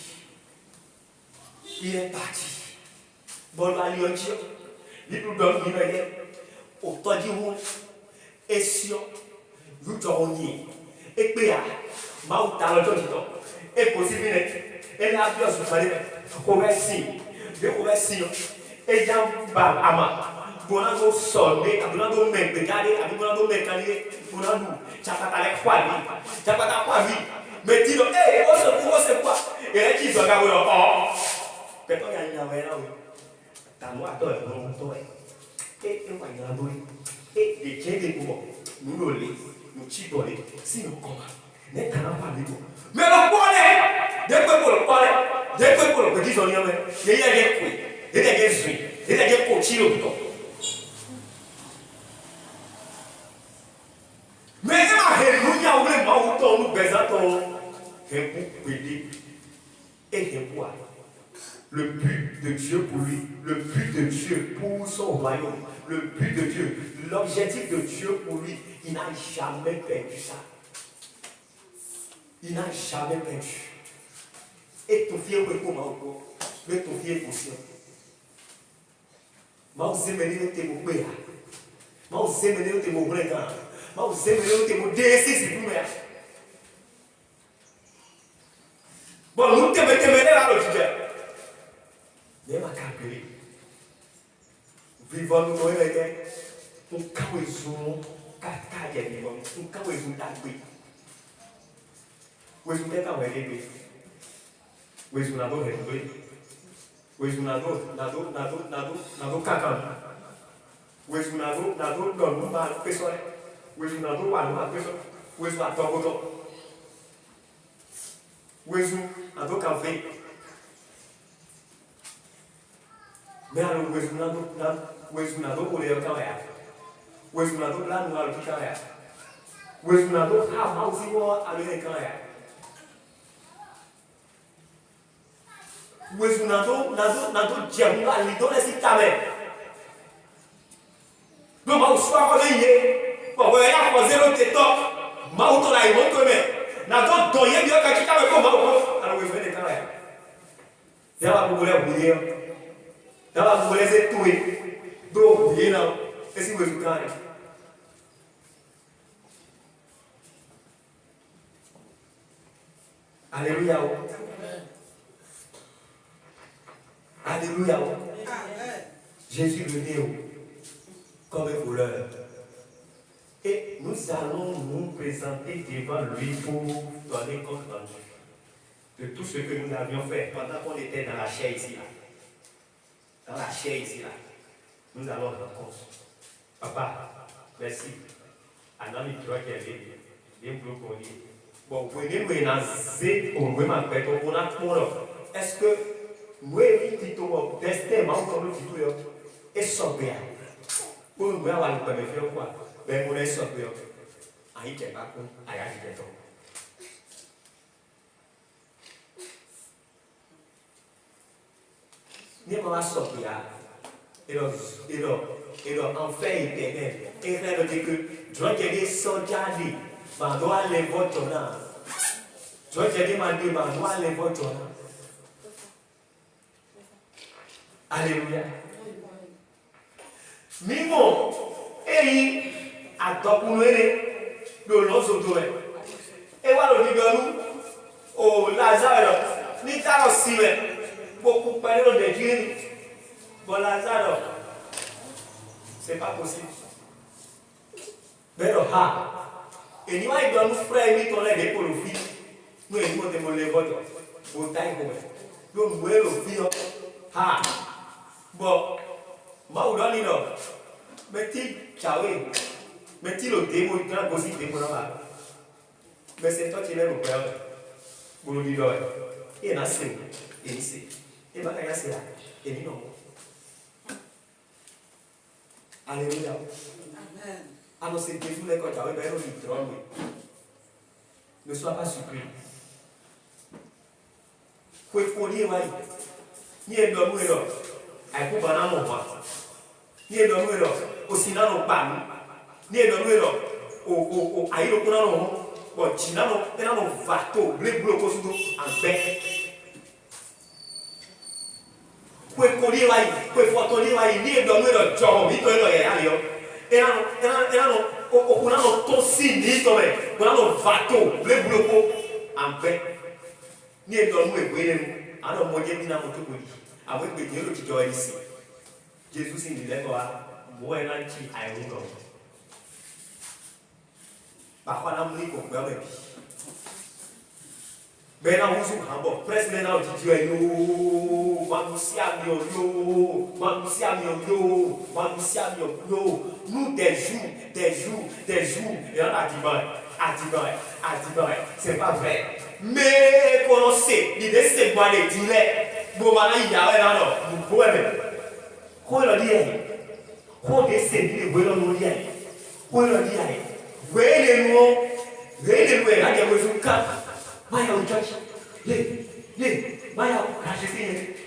S3: Bon, la lion, il nous donne une idée. Au temps du monde, et sur, nous t'aurons nié. Et puis, ma talent et possible, et la vie se fait, conversi, et j'en ama. Bonando sonné, abonando mercadé, abonando mercadé, bonando, chapata kwali, chapata kwali. Mais dis donc, c'est quoi? Et là, qui se regarde, oh, peut-être qu'il y a une affaire là, oui. T'as moi, toi, et on va y aller. Et les gens des poumons, nous l'olé, nous chibolé, si nous combat, n'est pas de nous. Mais le polé, depuis pour le petit sonnier, il y a des couilles, il y a des fruits, il y a des cochilles. Mais alléluia, on est mort, nous présentons un pour aider et un pour le but de Dieu pour lui, le but de Dieu pour son royaume, le but de Dieu, l'objectif de Dieu pour lui, il n'a jamais perdu ça. Il n'a jamais perdu. Et ton fier pour moi, mais ton fier pour ça. Moi, vous aimez le thème au père. Moi, vous aimez le thème au vrai gars. Moi, vous aimez le thème au DSC, c'est vous, mère. Bon, nous t'aimons là, le sujet. Mais ma calculé. Vivons nous dans les gars. Nous caouezons, quatre vivons. Nous caouezons d'agri. Où est-ce que tu as gagné? Où est-ce que tu as gagné? Où est-ce que tu as gagné? Caca. Où est-ce que tu as gagné? Où est-ce que tu as gagné? Où est-ce que tu as gagné? Où est-ce que tu as gagné? Mais alors, où est-ce qu'on a pour les carrières? Où est-ce qu'on a là, nous allons carrière? Où est-ce qu'on a aussi pour aller les carrières? Où est-ce qu'on a Djemba, il donne les caméras. Donc, on soit réveillé. Bon, il y a 0 téton. Maouton là, ils vont comme n'a donc donné bien quand tu as comme Maouton. Alors, vous venez quand même. D'abord, vous voulez bouillir. D'abord, vous voulez étouer. Donc, bouillir là. Et si vous êtes quand même. Alléluia. Alléluia.
S4: Amen.
S3: Jésus venait comme un voleur. Et nous allons nous présenter devant lui pour donner compte rendu de tout ce que nous avions fait pendant qu'on était dans la chair ici. Dans la chair ici. Nous allons rendre compte. Papa, merci. Anna mi croit qu'elle est bien plus connue. Bon, vous venez nous énoncer au moins on a est-ce que nous évitons le destin, comme nous disons, et sauver? Pour nous avoir le premier faire quoi? Ben, on est sauvé. Aïe, t'es pas con. Aïe, aïe, t'es ton. Nous sommes sauvé. Et donc, en fait, éternel. Et il dit que Dieu dit soldats, mais doit aller votre nom. Dieu dit, mais doit aller votre nom. Alléluia. Mimo, et atọ́kùnrin ló lọ sódò ẹ̀ ẹ wá lòdì gbọ́nú ò Lazarus ní tààrọ̀ sí rẹ̀ gbogbo pẹ̀lú òde jírí bọ́ Lazarus c'est pas possible bẹ́ẹ̀ lọ ha èyí wá ìgbọ́nú fúrẹ́ ní tọ́lẹ̀ ní kò lò fi ní èyí mo tẹ́ mo lè bọ́jọ̀ bó tá ìkó ẹ̀ ló ń gbé lò fi ọ ha bọ́ máwùdọ́ nínú mẹ́tí tchàwé. Mais tu le démon, il a aussi des démons là-bas. Mais c'est toi qui l'aimes au père. Vous le dites, il y a un assez. Et ici. Et bien, il y a assez là. Et il non. Alléluia.
S4: Amen.
S3: Alors, c'est Jésus là quand tu as un bel trône. Ne sois pas surpris. Faut dire, ouais. Ni est dans le monde. Elle coupe en amour. Ni est dans le monde. Aussi dans le pan. Ni est dans le monde. O ayi lo kuna no bo china no ena no vato ble bloko sudo ambe kwe kori wa yi kwe foto ni wa yi ni do no do jo mi to no ye ali yo ena no o kuna no to si ni to me kuna no vato ble bloko ambe ni do no e gbe ni ano mo je bi na mo to ko di awe gbe je lo ti jo isi Jesus in the level mo e na chi ai wo parfois la musique on peut même ben na wusu hambo press men now did you manusia mi yo nous des jours et on a dit c'est pas vrai mais qu'on sait l'idée c'est quoi les dilets bon maintenant il y a là non vous pouvez même quoi le dire quoi décider de voir le dire quoi le dire Wele no, la dia wezu ka. Maya o church. Ye, maya o kashisi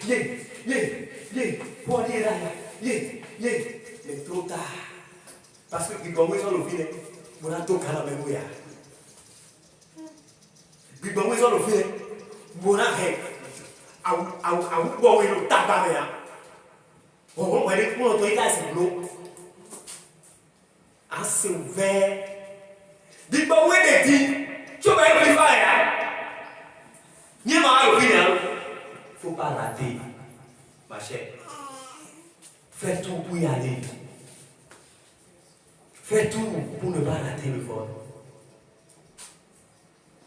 S3: ye. Pour dire là, ye. C'est trop tard. Parce que il doit sur le fil, on a tout kana memoria. Il doit sur le fil, on a he. Au bo we no taba me ya. On va aller pour toi c'est l'eau. Assez ouvert. Dis pas où est dit, tu vas y faire. Ni ma au final. Faut pas rater, ma chère. Fais tout pour y aller. Fais tout pour ne pas rater le vol.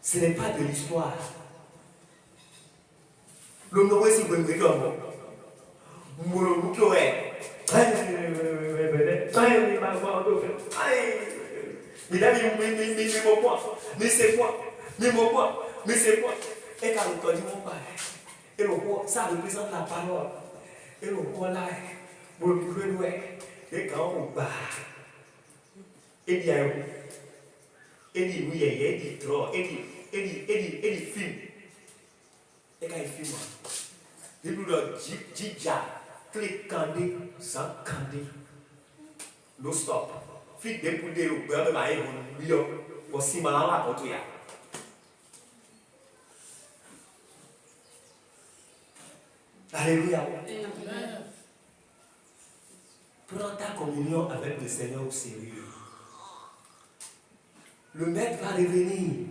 S3: Ce n'est pas de l'histoire. Le nom est si bon, mais comme et quand le dit mon père, et le roi, ça représente la parole. Et le voilà, pour le plus loin, et quand on bat, et dit oui, et dit trop, et dit film, et quand il filme, il nous donne Djidja, clic candé, sans candé, no stop. Fit de pour des loups, ben mais il y a aussi malin là pour toi. Alléluia.
S4: Amen.
S3: Prends ta communion avec le Seigneur au sérieux. Le maître va revenir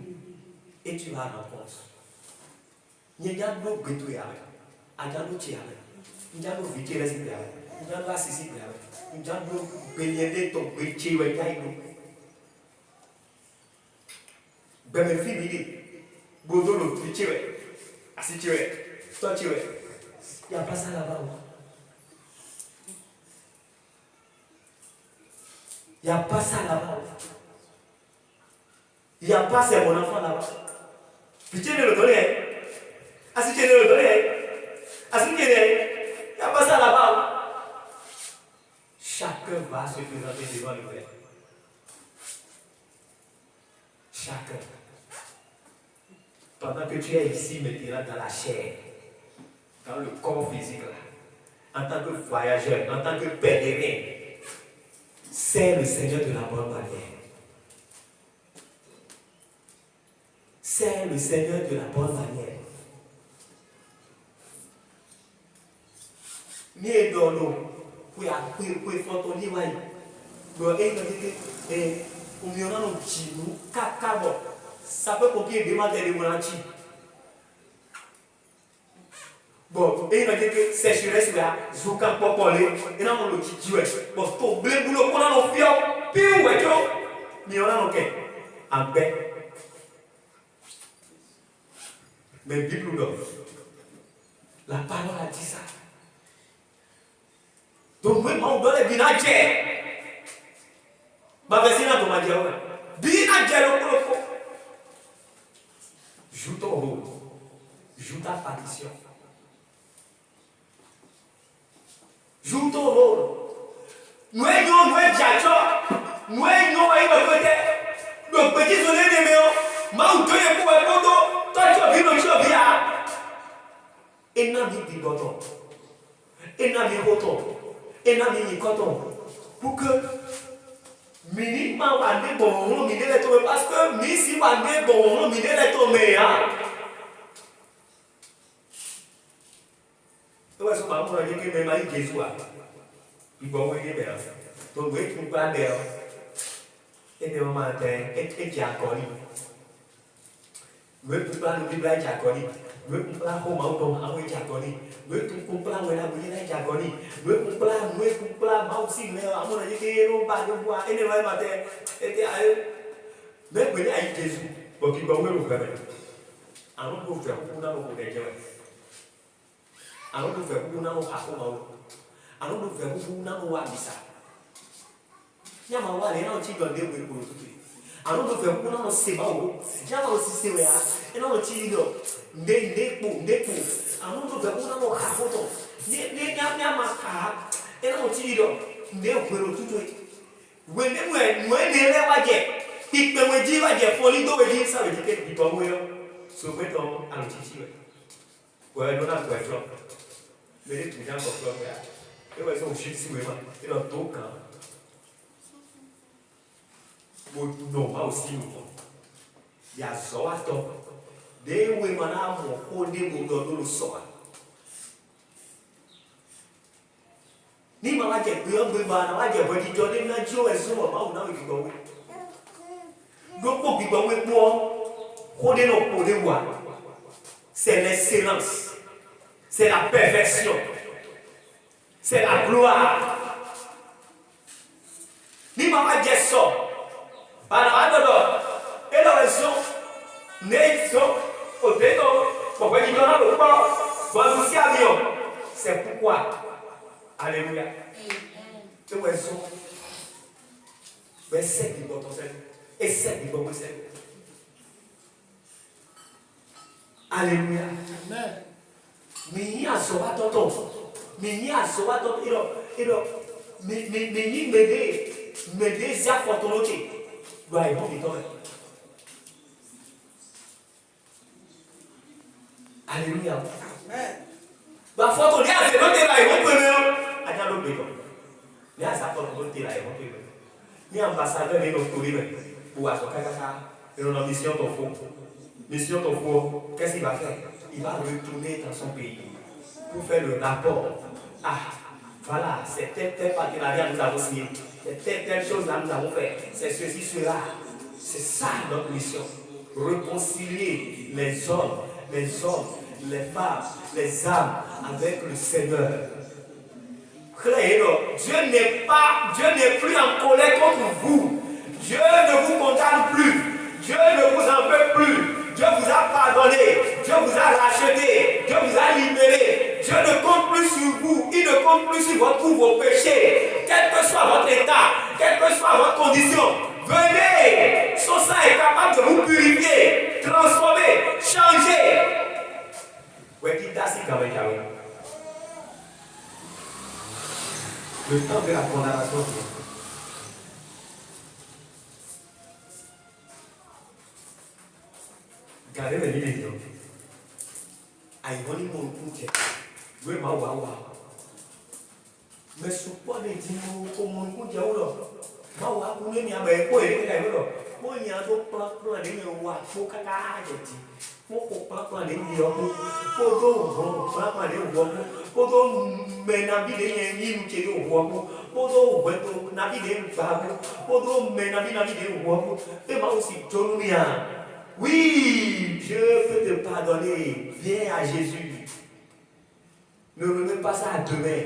S3: et tu vas à la rencontre. Il y a des gens qui ont été avec. Il y a des gens qui ont été avec. Il y a des gens qui ont été avec. Il y a des gens qui ont été avec. Il y a des gens qui ont été avec. Ben mes filles disent, Bodolo, tu es, assis tu es, toi tu es. Il n'y a pas ça là-bas. Il n'y a pas ça là-bas. Il n'y a pas c'est mon enfant là-bas. Tu tiens le donner. Assis tu es le donner. Assis tu es. Il n'y a pas ça là-bas. Chacun va se présenter devant le Père. Chacun. Pendant que tu es ici maintenant dans la chair, dans le corps physique là, en tant que voyageur, en tant que pèlerin, c'est le Seigneur de la bonne manière. C'est le Seigneur de la bonne manière. Ni dans l'eau, pour faire ton lit, ça peut copier des matériaux de mon anti. Bon, et il m'a dit que sécheresse là, Zouka Popolé, et là on le dit, bon, tout blé boulot, on a nos filles, puis ouais, mais on a nos quais, en paix. Mais Bible d'homme, la parole a dit ça. Donc, moi, on doit les binager. Ma vessie n'a pas dit, binager le coup. Joue ton rôle, joue ta partition. Joue ton rôle. Nous ayons, nous le petit soleil de méo, ma ou deux pour un poteau, toi tu as vu le jour bien. Et n'a mis du bâton, et n'a mis coton, et n'a mis coton, pour que minimum à des bons, mine les tomber, parce que si à des bons, mine les tomber. Tôi là số bảo người những cái máy chế xua, bị bỏ cái bèo, tôi biết cũng qua bèo, cái bèo mà cái chả có đi, biết cũng qua được cái chả có đi, biết cũng qua không máu đồng áo cái chả có đi, biết cũng qua người làm cái này chả có đi, biết cũng qua máu xin này áo này cái lô ba lô qua, cái này mà cái ai, biết cái này chế xua, bởi vì bảo người luôn cái này, áo nó không phải cũng đâu cũng để cho alors nous faisons nous alors nous faisons nous wa bisa nyama wa le na chi do de we ko tutu alors nous faisons nous se ba wo nyama o si se we a e na o chi do nde po alors nous faisons nous ha foto ne nyama ka e na o chi do nde we ro tutu we ne le wa je ipe we ji wa je foli do we ji sa we ji ke bi bo we so we to an chi chi we no na we from mais les gens sont là, et ils sont chez si vraiment, et dans tout cas, non pas aussi nous. Il y a ça à toi. Dès où il m'a mon haut des mots dans le sol. Ni mama je bion bi ba na wa je body to ni na jo e so ma u na wi gbo we. Do po bi gbo we po. Ko de no po de wa. C'est l'excellence. C'est la perfection. C'est la gloire. Ni mama je so. Para adodo. Et la raison ne so o de no po ba ni do na lo po. Ba mu si avion. C'est pourquoi alléluia. Tu vois ça. Essaie de ton cerveau. Essaie de ton cerveau. Alléluia.
S4: Amen.
S3: Mais il y a ce bâton. Mini a soa donc mini m'aider zia fortolote. Doit y avoir. Alléluia.
S4: Amen.
S3: Ba foto ni a se no te la y vont premier. Anya lo beto. Ni a sa foto no te la y vont premier. Ni ambassadeur ni no tourner. Ou à son kaka. Et on a mission ton fou. Mission ton fou. Qu'est-ce qu'il va faire? Il va retourner dans son pays pour faire le rapport. Ah, voilà, c'est tel partenariat que nous avons signé. C'est telle chose là que nous avons fait. C'est ceci, cela. C'est ça notre mission. Réconcilier les hommes, les femmes, les âmes avec le Seigneur. Dieu n'est plus en colère contre vous. Dieu ne vous condamne plus. Dieu ne vous en veut plus. Dieu vous a pardonné. Dieu vous a racheté. Dieu vous a libéré. Dieu ne compte plus sur vous. Il ne compte plus sur vos péchés. Quel que soit votre état, quelle que soit votre condition, venez. Son sang est capable de vous purifier, transformer, changer. Le temps de la condamnation. Gardez mes livres. Aïe, on est mon couple. Oui, ma wawa. Mais ce point de dire, comme on coupe, ma wawa, on est à mes points. Moi, il y a d'autres plans de moi. Faut qu'à la jeter. Faut plan de dire. Faut donc plan de voir. Faut donc menabi de yen qui est au voir. Faut donc nabi de babu. Faut donc menabi de voir. Et moi aussi, Jonia. Oui, Dieu peut te pardonner. Viens à Jésus. Ne remets pas ça à demain.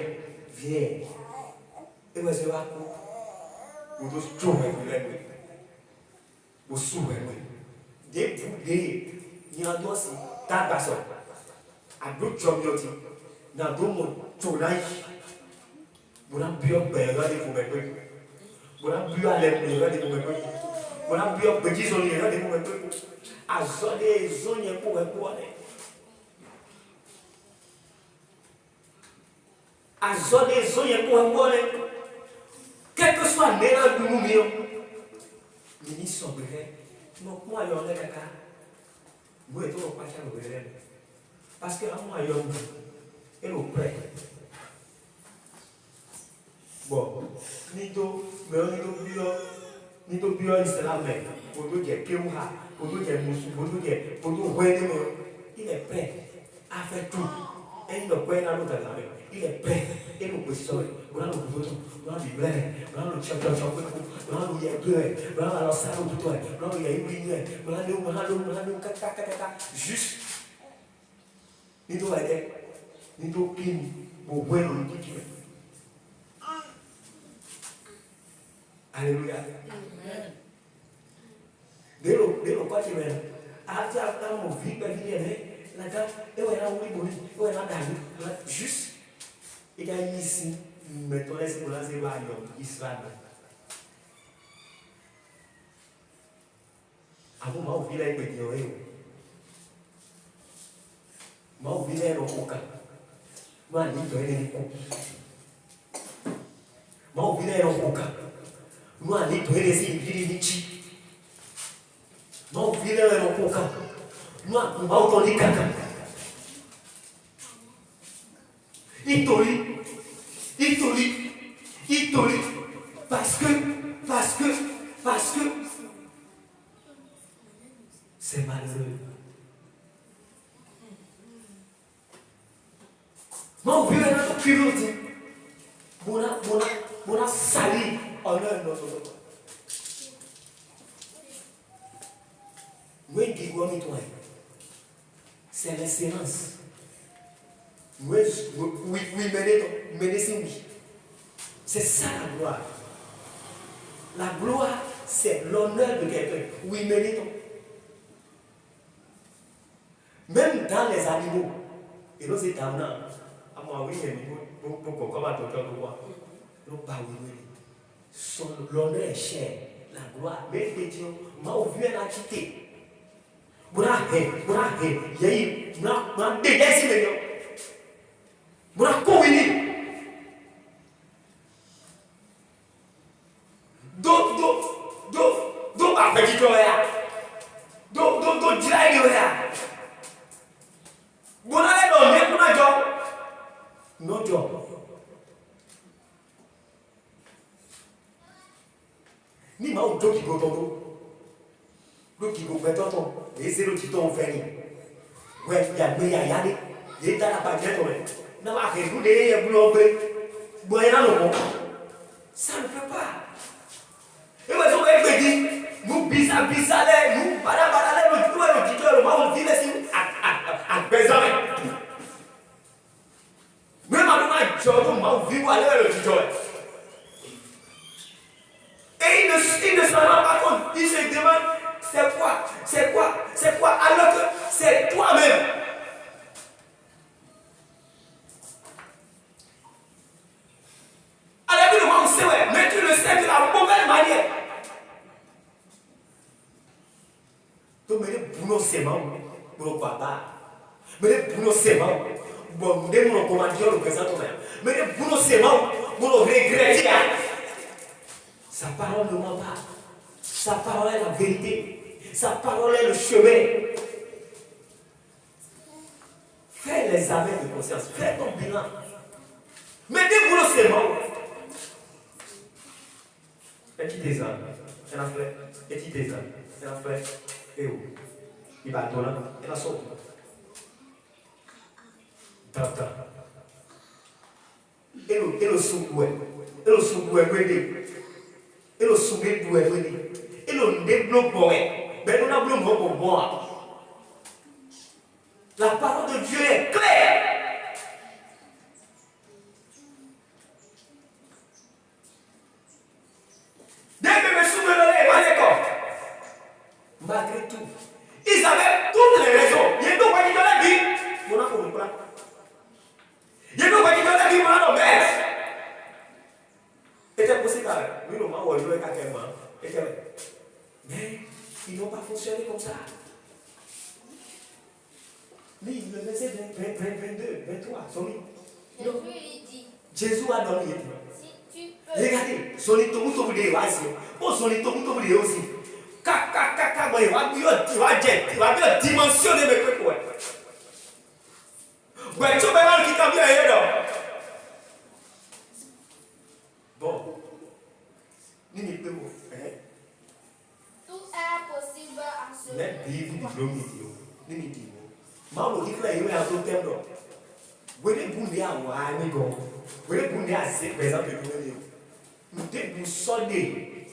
S3: Viens. Et moi, je vais vous souhaiter. Vous souhaitez. Des il y a deux si tabasso. À d'autres communautés. Dans d'autres tournages. Vous n'avez plus besoin de vous mettre. Vous n'avez plus à l'air de vous mettre. Vous n'avez plus à petit sonner de vous mettre. À zoner, zoner pour répondre. À zoner, zoner pour répondre. Quel que soit le mélange de nous, ministre sombrerait. Donc, moi, il y a un caca. Moi, je ne vais pas faire le relève. Parce que moi, il y a un et le prêt. Bon, ni to bio islam, pour nous dire que pour nous dire moussou, pour nous dire, pour nous voir, il est prêt à faire tout. Et il ne peut pas l'autre avec. Il est prêt. Et nous positionner. Voilà le bouton. Voilà le blé. Voilà le champion. Voilà le yéblé. Voilà le salon de toi. Voilà le yéblé. Voilà le kaka. Juste. Ni to aider. Ni to clean. Pour voir le petit. Alléluia. Dès le pas qui vient. Après mon vie, la dame, et on a oublié, on a d'aller, juste, il y a ici, mettons les épaules à Israël. Avant, moi, je vais dire, moi, je vais dire, moi, je vais dire, moi, je vais dire, moi, je vais dire, moi, je vais dire, moi, je vais dire, Itori, parce que, c'est malheureux. Moi, je vais dire, mon sali en un autre. Oui, c'est l'excellence. Oui, oui. C'est ça la gloire. La gloire, c'est l'honneur de quelqu'un. Oui, méritons. Même dans les animaux, et nous c'est à moi, oui, pour comment tu entends le roi. Nous pas oui, l'honneur est cher, la gloire, mais Dieu m'a ouvert la quitter. Buna he, yayi, buna dégager les gens. Buna ko wini. Ni ma ou qui go tondo. L'autre qui go tonton. Et c'est l'autre qui t'ont fait. Ouais, il y a mais il y a des. Il y a la baguette ouais. Non, ma rien vous des boulot bon il y a non. Ça ne peut pas. Et moi je vais dire nous bisa là, nous bala le tout le petit le ma on dit laisser à besoin. Même à Jordan ma on vit aller le petit. Et il ne s'en rend pas compte. Il se demande, c'est quoi, alors que c'est toi-même. À la vie de moi, on sait, ouais, mais tu le sais de la mauvaise manière. Donc, mais les boulons, c'est bon, pour le papa. Mais les boulons, c'est bon. Bon, dès mon commandant, le président, mais les boulons, c'est bon, pour le regretter. Sa parole ne ment pas. Sa parole est la vérité. Sa parole est le chemin. Fais les examens de conscience. Fais ton bilan. Mais des boulots, c'est mort. Petit désordre. Elle a fait. Petit désordre. Elle a fait. Et où? Il va donner. Elle a sauté. Tata. Et le soukoué. Et le soukoué, et le soumet pour venir. Et le développement, mais nous n'avons pas pour moi. La parole de Dieu est claire. Dès que mes souvenirs à l'école, malgré tout, ils avaient toutes les raisons. Il y a deux fois qui dans la vie, mon enfant ne prend. Il y a deux fois qui dans la vie, mon enfant baisse. C'était possible, oui, le moment où on jouait carrément. Mais ils n'ont pas fonctionné comme ça. Lui, le verset 22, 23,
S2: Jésus lui dit,
S3: Jésus a donné.
S2: si tu peux.
S3: Regardez, son lit tout le monde aussi. Bon, son lit tout le monde aussi. Il va bien dimensionner mes trucs. Ouais, tu peux voir qui t'a bien ailleurs. Bon. Ni peut vous.
S2: Tout est possible à ce
S3: Let be the glory to you. Ni dit. Maman dit que là il y a un autre terme. Vous voulez bouler à moi, amigo. Vous voulez bouler à ces par exemple de nous devons nous solder.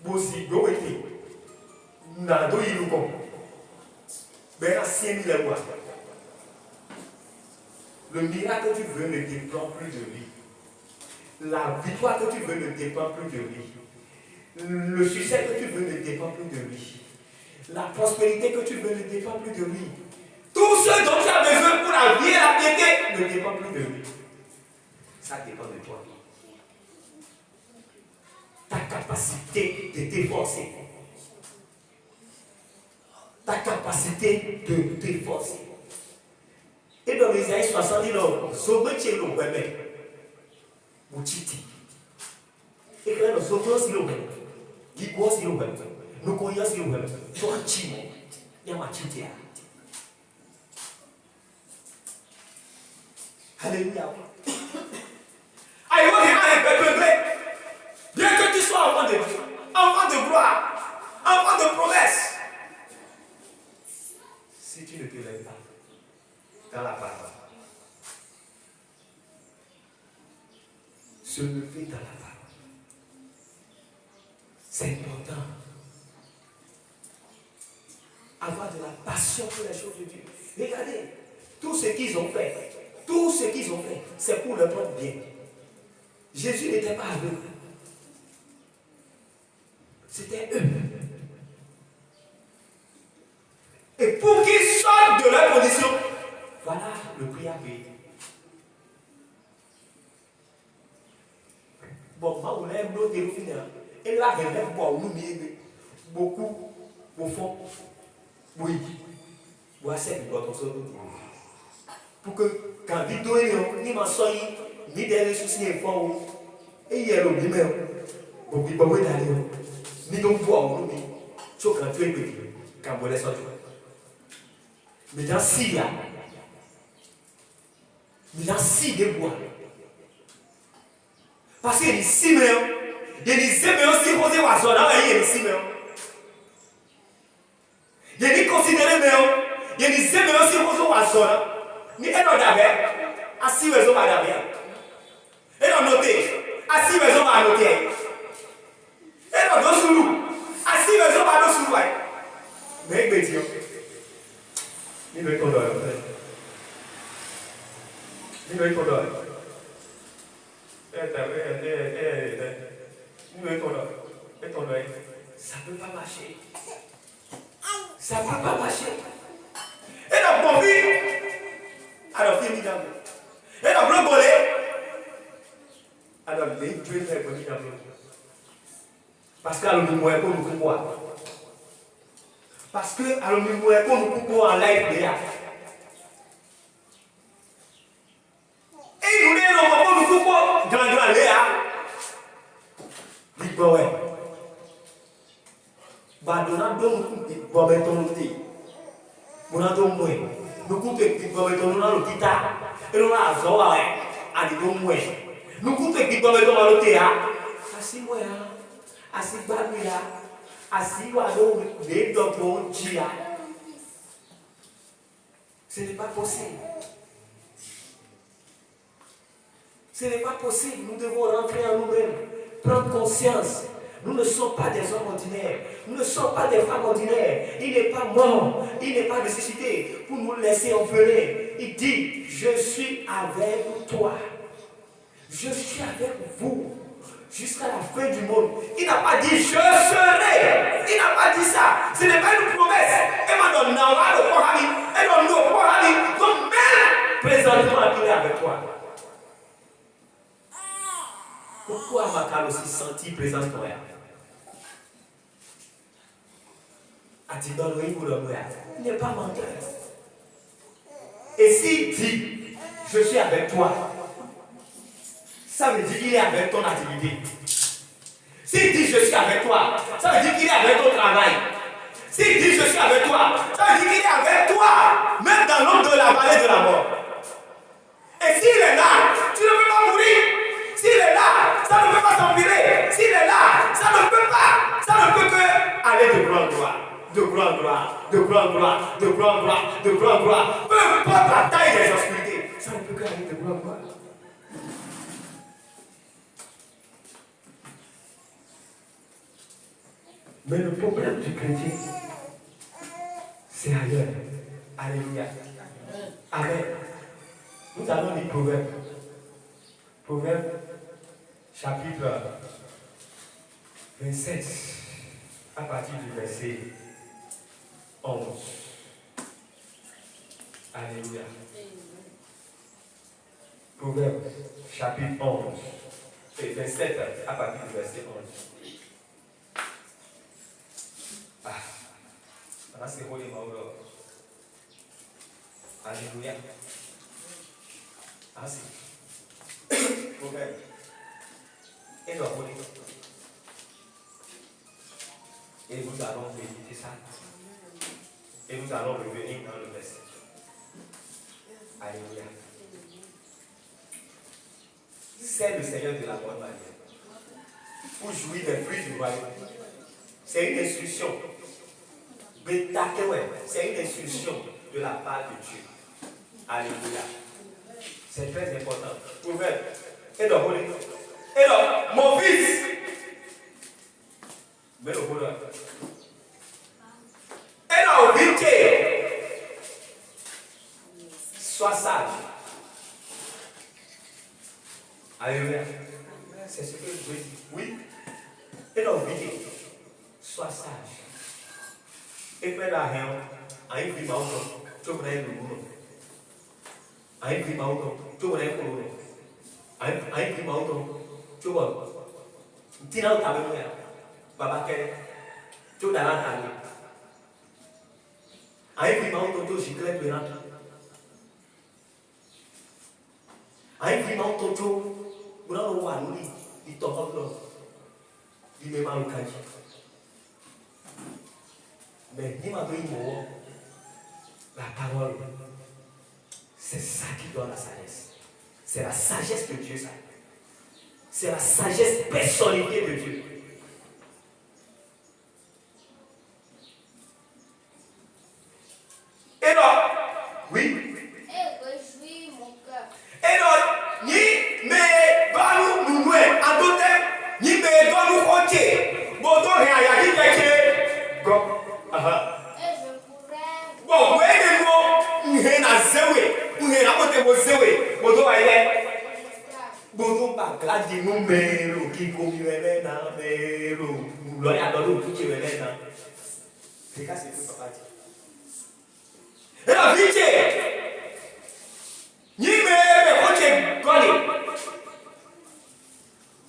S3: Bossi goéti. Na do iluko. Ben à 5000 euros. Le miracle que tu veux ne dépend plus de lui. La victoire que tu veux ne dépend plus de lui. Le succès que tu veux ne dépend plus de lui. La prospérité que tu veux ne dépend plus de lui. Tout ce dont tu as besoin pour la vie et la piété ne dépend plus de lui. Ça dépend de toi. Ta capacité de t'efforcer. Ta capacité de t'efforcer. Et dans les années 70, Zobetier le Wemé. Mouchiti. Et quand nous sommes aussi le Wemé. Guigua si le Wemé. Nous connaissons le Wemé. Toi, Chimo. Yamachitia. Alléluia. Aïe, bien que tu sois enfant de Dieu, enfant de gloire, enfant de promesse, si tu ne te lèves pas dans la parole, se lever dans la parole, c'est important. Avoir de la passion pour les choses de Dieu. Regardez, tout ce qu'ils ont fait, c'est pour leur propre bien. Jésus n'était pas aveugle. C'était eux. Et pour qu'ils sortent de leur condition, voilà le prix à payer. Bon, moi, on aime l'autre défini. Et là, il relève beaucoup, au fond. Oui. Pour accepter votre sort. Pour que quand vidéo ni ma soeur ni des soucis efforts et il y a le numéro pour que vous d'aller ni donc voir nous sauf quand tu es petit quand vous laissez sortir mais dans si là mais dans si de bois parce que ici même Il dit Zéméon si posé wa zona il dit Siméon. Il dit considérer Méon. Il dit Zéméon si posé wa zona. Ni eno dabe. Asi wezo ba dabe. Eno noté. Asi wezo ba noté. Eno dosulu. Asi wezo ba dosulu ai. Mais bédio. Ni le tondo. Ni le tondo. Ça ne peut pas marcher. Ça ne peut pas marcher. Et donc, mon fils, alors, fini d'abord. Et donc, le volet, alors, les deux frères vont d'abord. Parce qu'à l'homme, nous pour nous pouvoir. Parce que, à l'homme, nous pour nous pouvoir en live déjà. Et nous, nous pour nous pouvoir grand Léa. Big boy. Badona donc bobe tonti. Mona donc moi. Nous coupez big bobe tonti na le guitare. Et nous na zoa adi donc moi. Nous coupez big bobe tonti na le théâtre. Asi moi asi babuya. Asi wa do de dopo dia. Ce n'est pas possible. Ce n'est pas possible. Nous devons rentrer en nous-mêmes. Prendre conscience. Nous ne sommes pas des hommes ordinaires. Nous ne sommes pas des femmes ordinaires. Il n'est pas mort. Il n'est pas ressuscité pour nous laisser orphelins. Il dit, je suis avec toi. Je suis avec vous jusqu'à la fin du monde. Il n'a pas dit, je serai. Il n'a pas dit ça. Ce n'est pas une promesse. Et maintenant, donc même présentement, il est avec toi. Pourquoi Makal aussi senti présence de toi? A-t-il donné pour le moi? Il n'est pas menteur. Et s'il dit, je suis avec toi, ça veut dire qu'il est avec ton activité. S'il dit, je suis avec toi, ça veut dire qu'il est avec ton travail. S'il dit, je suis avec toi, ça veut dire qu'il est avec toi, même dans l'ombre de la vallée de la mort. Et s'il est là, tu ne peux pas mourir. S'il est là, ça ne peut pas s'empirer. S'il est là, ça ne peut pas. Ça ne peut que aller de gloire en gloire. De gloire en gloire. De gloire en gloire. De gloire en gloire. De gloire en gloire. Peu importe la taille des obscurités. Ça ne peut qu'aller de gloire en gloire. Mais le problème du chrétien, c'est ailleurs. Alléluia. Amen. Nous allons lire Proverbe. Proverbe, chapitre 27, à partir du verset 11. Alléluia. Proverbe, chapitre 11, et 27, à partir du verset 11. Ah, là c'est beau les mots. Alléluia. Ah, c'est. Proverbe. Et donc, et nous allons méditer ça. Et nous allons revenir dans le verset. Alléluia. C'est le Seigneur de la bonne manière. Pour jouir des fruits du royaume. C'est une instruction. C'est une instruction de la part de Dieu. Alléluia. C'est très important. Proverbe. Et donc, mon fils. Mais le bonheur. Et donc, vite. Sois sage. Alléluia. C'est ce que je veux dire. Oui. Et donc, vite. Sois sage. Et fais la rien. Aïe, vie ma auto. Tu connais le boulot. Aïe, vie ma auto. Tu connais le boulot. Aïe, vie ma auto. Tu vois. Tina, tu as vu. Baba Kere. Tu as vu. Aïe, vie ma auto. Tu as vu. Aïe, vie ma auto. Tu as vu. Il t'en va là. Il me m'a encouragé. Mais il m'a donné la parole. C'est ça qui donne la sagesse. C'est la sagesse de Dieu, ça. C'est la sagesse personnifiée de Dieu. Et donc, oui.
S2: Et réjouis mon cœur.
S3: Et donc, ni me doit nous nouer. En d'autres termes, ni me doit nous compter. Bon, donc, rien, il y a dit que bon.
S2: Et je pourrais.
S3: Bon, oui, mais nous, nous sommes zéwé. Nous sommes zéwé. Bon, donc, il est. Bon, donc, pas grave, nous, mais nous, qui commis, mais nous, l'on a donné tout qui est là. C'est ça, c'est tout, papa dit. Et la vie, ni me koche goli.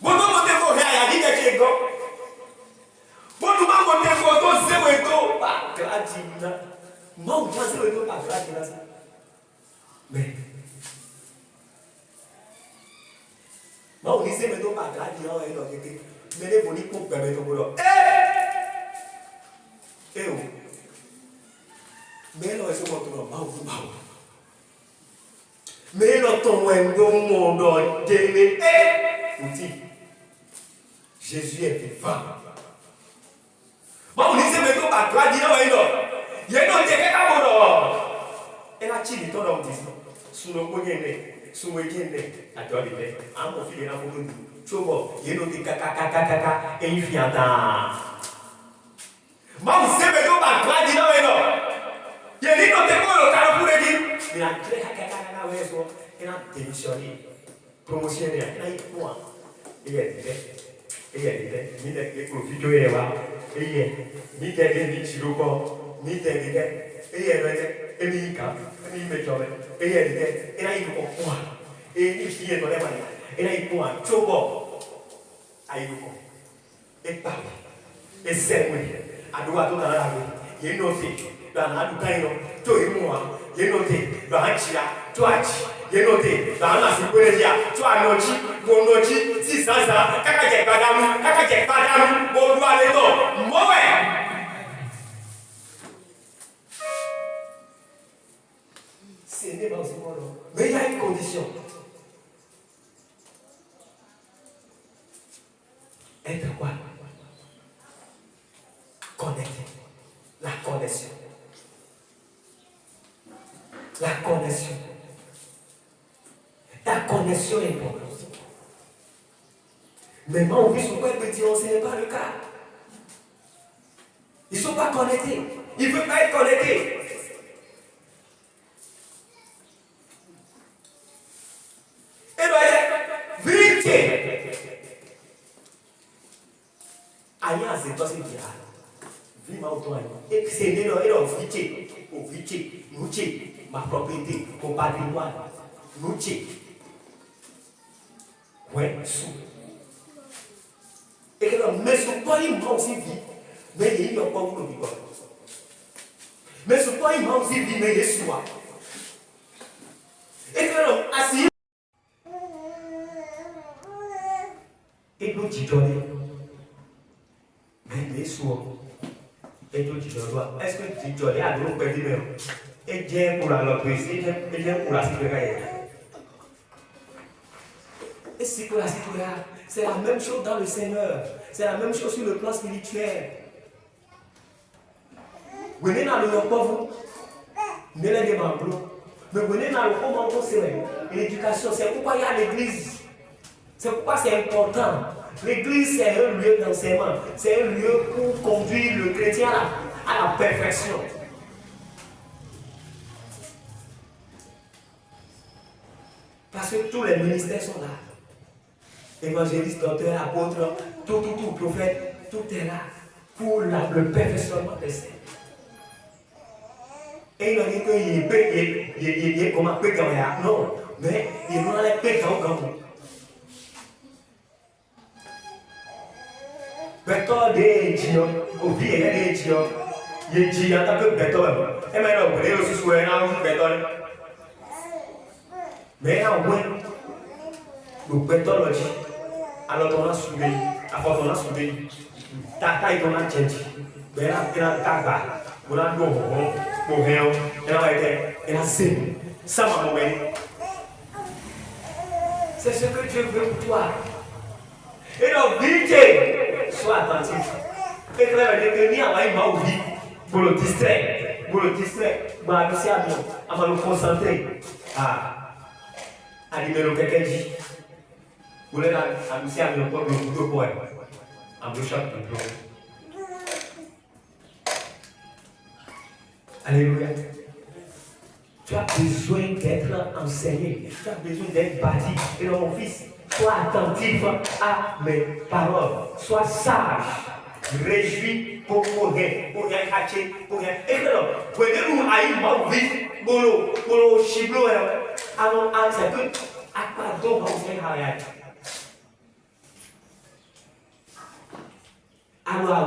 S3: Bodo mote ko ya di ke go. Bodo ma mote ko to zewe to pa gradi na. Ma o ta zewe to pa gradi na sa. Mais ma o ni zewe to pa gradi na o e lo ke. Me le boni ko pe me to bodo. O. Me lo eso mo to ma o. Mais l'autre monde délai vous dit Jésus est vivant. Bon, on dit c'est maintenant à toi, dis-le, il y a une autre qui est là, tu dis, toi, on dit, sous le poignet, sous le poignet, à toi, il est, à mon fils, il est là pour nous. Tu vois, il y a une autre qui est et il vient dans. Bon, c'est maintenant à toi, dis-le, il y a une autre qui est là pour nous. Il a il a démissionné, promotionné, il a eu quoi? Il a dit, il est profité de là, il est dit, il chiro, il est dit, il a eu quoi? Et il est dans les mains, il a eu quoi? Chobo, a eu quoi? Et pas, et c'est moi, à droite dans la rue, il est noté, dans la rue, toi et moi, il est noté, dans la chia, toi, il est noté, dans la supergia, toi, nochi, mon nochi, si ça, kaka badam, mon doigt les dos, mauvais. C'est né dans ce monde. Mais il y a une condition. Être quoi? Connecté. La connexion. La connexion. Ta connexion est importante. Mais moi, on vit sur quoi petit, ce n'est pas le cas. Ils ne sont pas connectés. Ils ne veulent pas être connectés. Et donc, vérité. Aïe, c'est pas ce qu'il y a. Vive en toi. Et c'est né dans vérité. Au vérité. Nous, ma propriété, mon patrimoine. Nous, ouais, sous. Et que mais ce pas il m'a aussi vie, mais il n'y a pas pour le vivre. Mais ce pas il m'a aussi vie, mais il est soi. Et que assis. Et nous tu donnes, mais il est soi. Et nous tu donnes. Est-ce que tu donnes à l'autre petit même? Et bien pour la l'entreprise, et bien pour la sécurité. Et c'est pour la sécurité. C'est la même chose dans le Seigneur. C'est la même chose sur le plan spirituel. Vous venez dans le pauvre, vous venez des membres. Mais vous venez dans le pauvre, c'est l'éducation. C'est pourquoi il y a l'église. C'est pourquoi c'est important. L'église, c'est un lieu d'enseignement. C'est un lieu pour conduire le chrétien à la perfection. Parce que tous les ministères sont là. Évangéliste, docteur, apôtre, tout, prophète, tout est là pour le perfectionnement des saints. Et il a dit qu'il est comme un peu comme ça. Non, mais il n'a pas peu comme ça. Béton des dieux, au pied des dieux, il dit en tant que béton. Et maintenant, vous voyez aussi sur un béton. Mais en moins, le béton le dit. Alors on a suivi, après on a suivi, tata et on a changé. Mais là, il a taba, on a l'eau, on a rien, il a zéro. Ça m'a moment. C'est ce que Dieu veut pour toi. Et donc, vite, sois attentif. Et que la détenue a une main ouverte pour le distraire. Pour le distraire, bah, nous sommes à nous concentrer. À libérer quelqu'un dit. Vous voulez annoncer à nous pour le boulot pour elle. En bouchant le boulot. Alléluia. Tu as besoin d'être enseigné. Tu as besoin d'être bâti. Et donc, mon fils, sois attentif à mes paroles. Sois sage. Réjouis pour rien cacher, pour rien. Et alors, prenez-nous à une main vite, pour le chiblo. Alors, c'est que, à quoi donc on fait rien? Alors,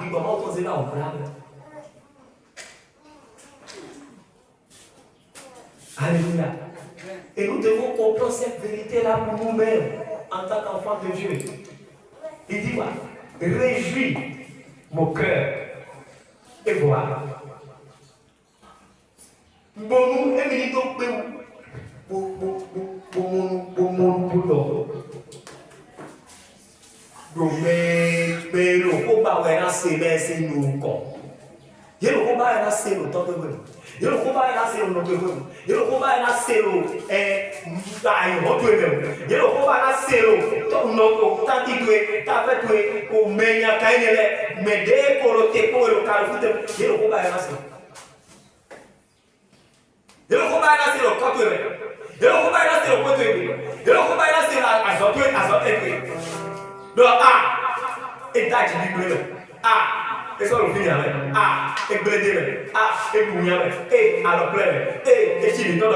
S3: du moment où on s'est là, on parle. Alléluia. Et nous devons comprendre cette vérité-là pour nous-mêmes, en tant qu'enfants de Dieu. Il dit quoi? Réjouis mon cœur. Et voilà. Bon, nous, et nous disons que mais le combat c'est nous quoi. Il le combat est c'est le temps de nous. Il le combat est c'est le temps de nous. Il le combat est c'est le il le combat c'est le non tant que t'as fait au meilleur caïnele mais dès pour le tempo et le calme il le combat est c'est. Il le combat est c'est le côté. Il le combat est c'est le côté. Il le combat est c'est la azote. Donc et d'ailleurs du et ça le finir avec et blender et bouillir et alors plein et tu lui donnes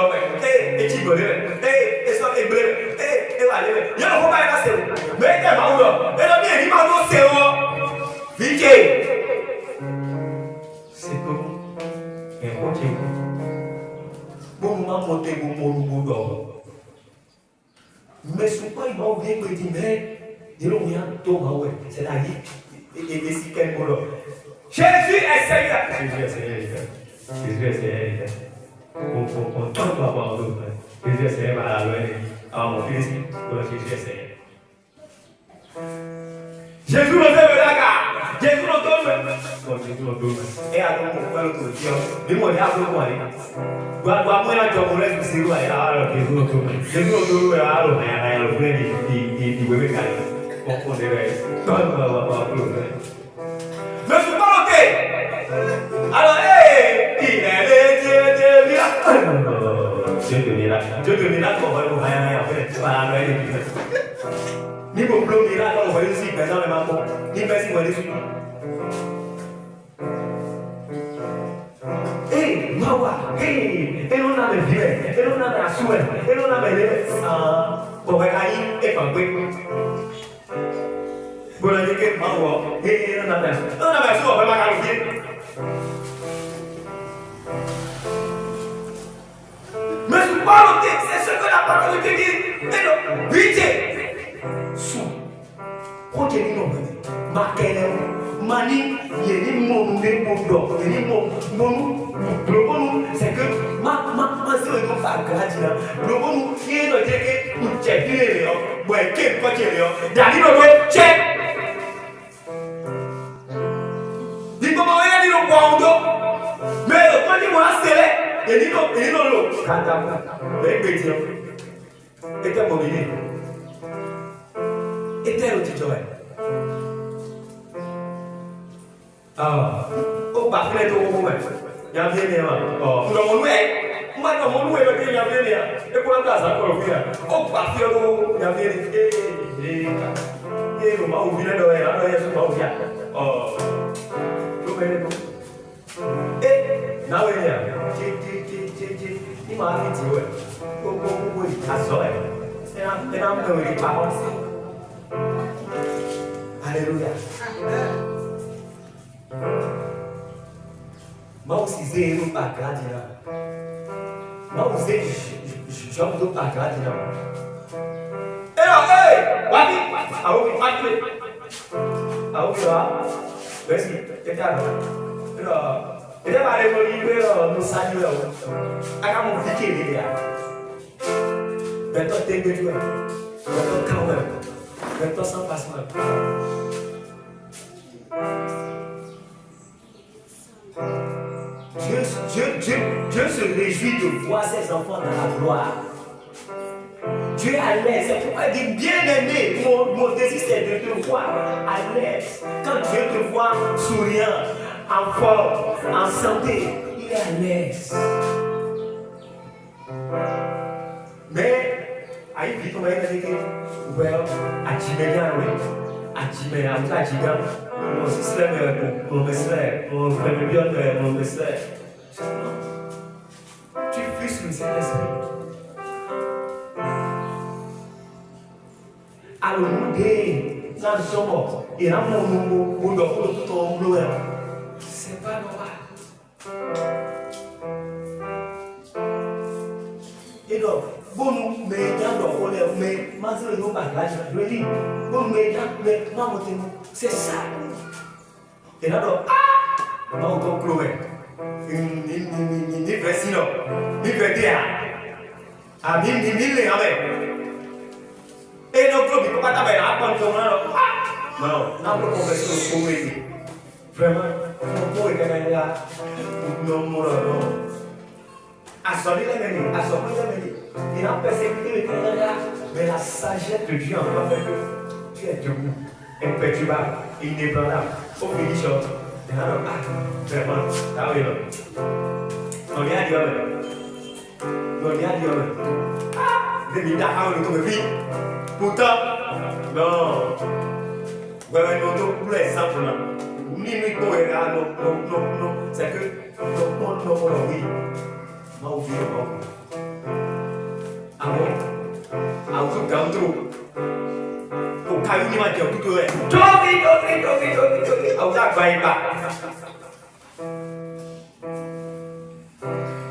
S3: et tu donnes et ça et blender et va aller il y a le combat là c'est mais t'es pas où là et là bien il m'a dit c'est vite c'est tout et continue bon moment monter bon mais ce pas il va bien que dit mais il y a tout ouais c'est-à-dire et si quel mot Jésus est Seigneur. Jésus est Seigneur. Jésus est Seigneur. On tente pas voir d'autres. Jésus est Seigneur. Alors mon fils, Jésus est Seigneur. Jésus nous donne la gare. Jésus nous donne. Jésus nous donne. Et alors on va le dire. Dis-moi, il y a un peu moins. Moi, là, tu as mon rêve, c'est quoi? Alors Jésus nous donne. Jésus nous donne. Alors, le frère, il veut me calmer. On dirait. Mais je parle ok. Alors, il est Dieu de miracle. Dieu de miracle, on va le voir après. Voilà, ni pour le miracle, on va le suivre, mais dans le mambo. Ni personne ne va le suivre. Mawa, et l'on a le vieux, et l'on a la souhait, et l'on a le pour regarder et pas Bon, il y a quelqu'un qui on a besoin, on va pas mais je parle de c'est ce que la parole de Dieu dit. Mais non, vite, sous, continue non, marquez mani, il y a des mots, c'est que ma soeur est pas gratuite. Le bon, il est dans le check, il est là, ouais, quel côté là, d'aller dans le check. Dis comment il est dans le bois, mais quand il m'a serré, il est dans l'eau. Quand il est petit, il est mobilisé. Il est au petit joie. Oh, parfait, tout le monde. Il y a bien des gens. Nous avons moi, dans mon loué, il y a bien des gens. Et pour la place, encore le faire. Oh, parfait, il y a bien des gens. Et nous avons oublié de faire. Alors, il y a souvent oublié. Oh, tout le monde. Et, là, il y a. Il m'a dit, ouais. Oh, à soi. Et là, on peut pas penser. Alléluia. Mau si não pagar de nada. Mau se joga do pagar de nada. Ei, vai! Aonde vai? Aonde vai? Vê se tem cara. Ele vai levar no sádio lá. Acabou de querer. Beto tem que ver. Beto calma. Maintenant, sans passement. Dieu se réjouit de voir ses enfants dans la gloire. Dieu est à l'aise. C'est pourquoi il dit bien-aimé, mon désir c'est de te voir à l'aise. Quand Dieu te voit souriant, en forme, en santé, il est à l'aise. Mais, à une vie, on va dire que, well, à Timélia, oui. À Timélia, à Timélia, on se lève, on me lève, on fait bien, on me lève. Tu frustres le Saint-Esprit. Alors, nous, nous sommes, et là, nous tout en bleu. C'est pas normal. Et donc, bon, nous, mais dans mais, mais, nous, je veux dire, bon, mais, c'est ça. Et là, donc, non, donc, Chloé, ni vecino, ni vedea, a ni le ame. Et donc, Chloé, pourquoi t'as bien appris comme ça? Non, n'a pas conversé au Chloé. Vraiment, on peut être là, non. Assommez les menus. Il a persécuté le Canada, mais la sagesse de Dieu en va faire que tu es debout, imperturbable, inébranlable. Au finish, vraiment, ah oui, non, il y a Dieu. Ah, les militaires ont le vie. Pourtant, non. Ouais, non, pour l'exemple, non. Ni nous, non. C'est que, non, oui. Aku gantung. Kau kayu ni macam tu tu. Jogi. Aku tak baik pak.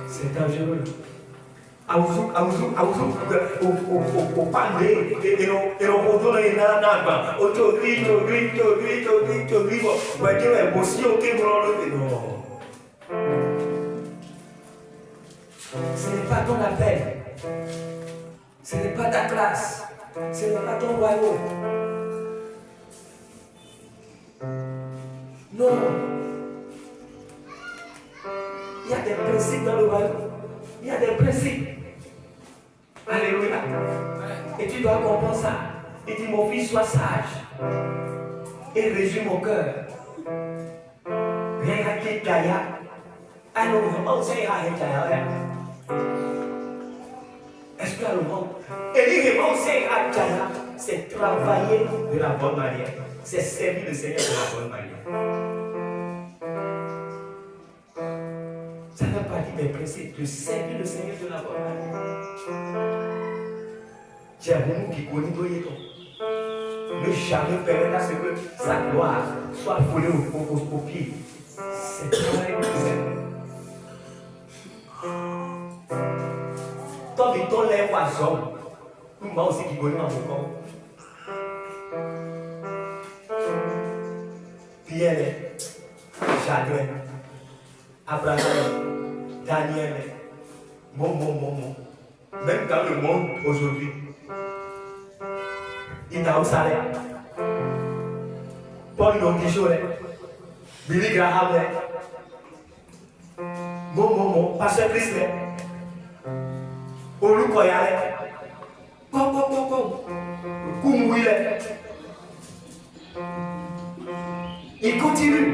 S3: C'est dangereux. Aku pandai. Ero bodoh ni nak bang. Oh jogi. Bagaimana emosi okey bro. Ce n'est pas ton appel. Ce n'est pas ta classe. Ce n'est pas ton royaume. Non. Il y a des principes dans le royaume. Il y a des principes. Alléluia. Et tu dois comprendre ça. Il dit, mon fils, sois sage. Et réjouis mon cœur. Rien qu'à qui Gaïa. Alors, on sait à Gaïa. Est-ce que le monde et les renoncer à Gaïa, c'est travailler de la bonne manière. C'est servir le Seigneur de la bonne manière. Ça fait partie des principes de servir le Seigneur de la bonne manière. J'ai un monde qui connaît tout. Ne jamais permettre à ce que sa gloire soit volée au pied. C'est travailler le Seigneur. Toi, ton lèvre à zone. Moi aussi qui connais dans mon corps. Pierre, Chagrin, Abraham, Daniel, mon. Même dans le monde aujourd'hui, il a où ça l'est. Paul Yondicho, Billy Graham, mon, Pasteur Christ, Olukoyale, Koumouile. Il continue.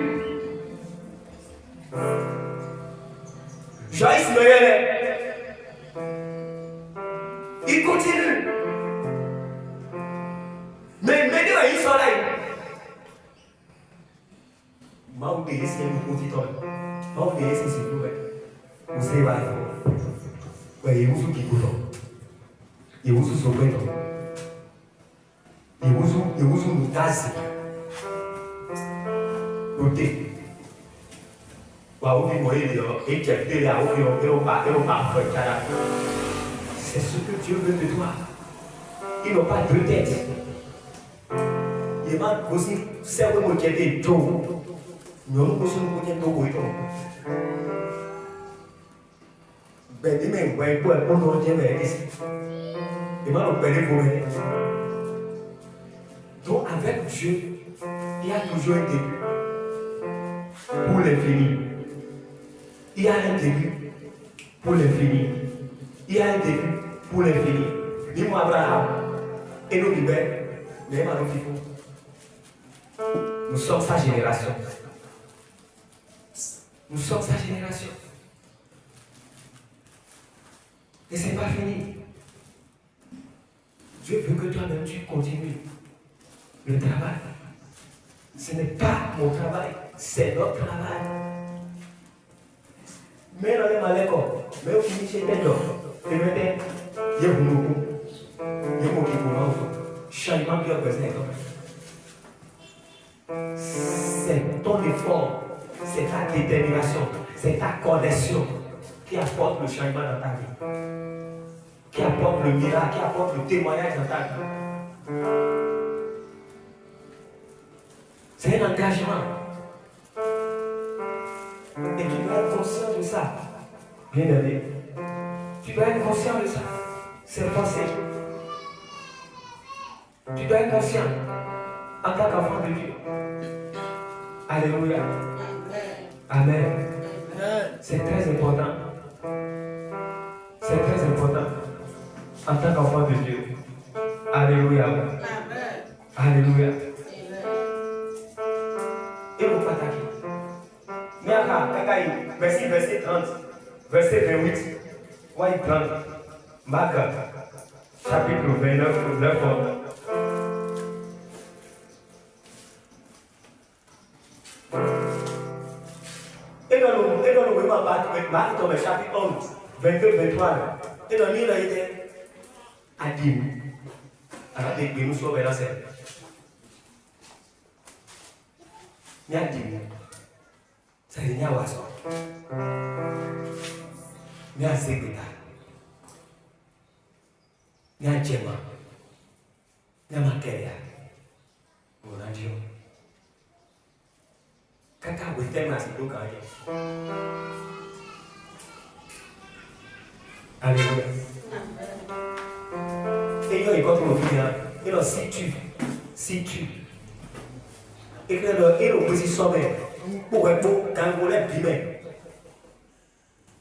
S3: Joyce Meyer. Il continue. Mais maintenant, ils sont là. Maudit, c'est un petit homme. Maudit, c'est vous. Vous savez, ouais, il vous qui coule. Il vous sauve. Il vous nous tasse. Notez. C'est ce que Dieu veut de toi. Ils n'ont pas deux têtes. Ils m'ont aussi servi mon tête tout. Nous avons aussi mon tête tout. Ben dis même ouais pour nous dire mais ils m'ont perdu pour moi. Dieu, il y a toujours un début pour l'infini. Il y a un début pour l'infini. Il y a un début pour l'infini. Dis-moi Abraham, et nous libère, mais nous sommes sa génération. Nous sommes sa génération. Et ce n'est pas fini. Dieu veut que toi-même tu continues le travail. Ce n'est pas mon travail, c'est notre travail. Mais dans les malécoles, mais au finish chez tes gens, et maintenant, il y a beaucoup. Il y a beaucoup de changement qui est besoin. C'est ton effort, c'est ta détermination, c'est ta connexion qui apporte le changement dans ta vie. Qui apporte le miracle, qui apporte le témoignage dans ta vie. C'est un engagement. Et tu dois être conscient de ça. Bien aimé. Tu dois être conscient de ça. C'est pensé. Tu dois être conscient en tant qu'enfant de Dieu. Alléluia. Amen. C'est très important. C'est très important. En tant qu'enfant de Dieu. Alléluia. Alléluia. Et vous pataki. Verset 30. Verset 28. Ouais, 30. Marc, chapitre 29, 9. Et dans le mouvement Marc, dans le chapitre 11, 22, 23, et dans l'île, il était à Dim. Alors, nous sommes dans cette. Il y a Dim. Ça y est, il y a Wasson. Il y a Zébéta. Il y a Djema. Il y a Makeria. Mon Dieu. Kaka wete masido kaya. Alléluia. Et il y a quand on vient, il y a si tu. Et que l'opposition pour être beau, quand vous l'êtes bimé.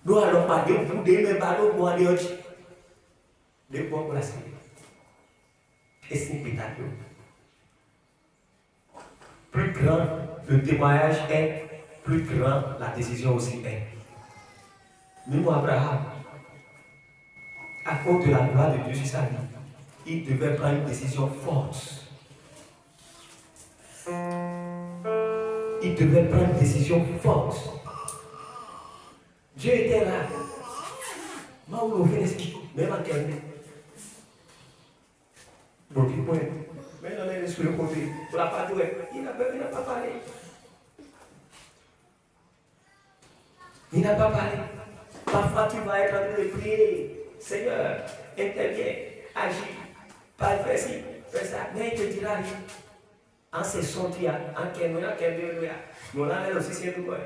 S3: Nous allons pas dire pour des mêmes ballons pour aller au Tchi. De quoi pour la série. Et c'est pétale. Plus grand le témoignage est, plus grand la décision aussi est. Même Abraham, à cause de la gloire de Dieu sur sa vie, il devait prendre une décision forte. Il devait prendre une décision forte. Dieu était là. Même à quel point. Mais on est sur le côté. Pour la part il n'a pas parlé. Il n'a pas parlé. Parfois, tu vas être en train de prier. Seigneur, interviens, agis. Pas fais ci, fais ça. Mais il te dira rien. En se sentir, en kémoya, nous l'avons aussi, c'est quoi.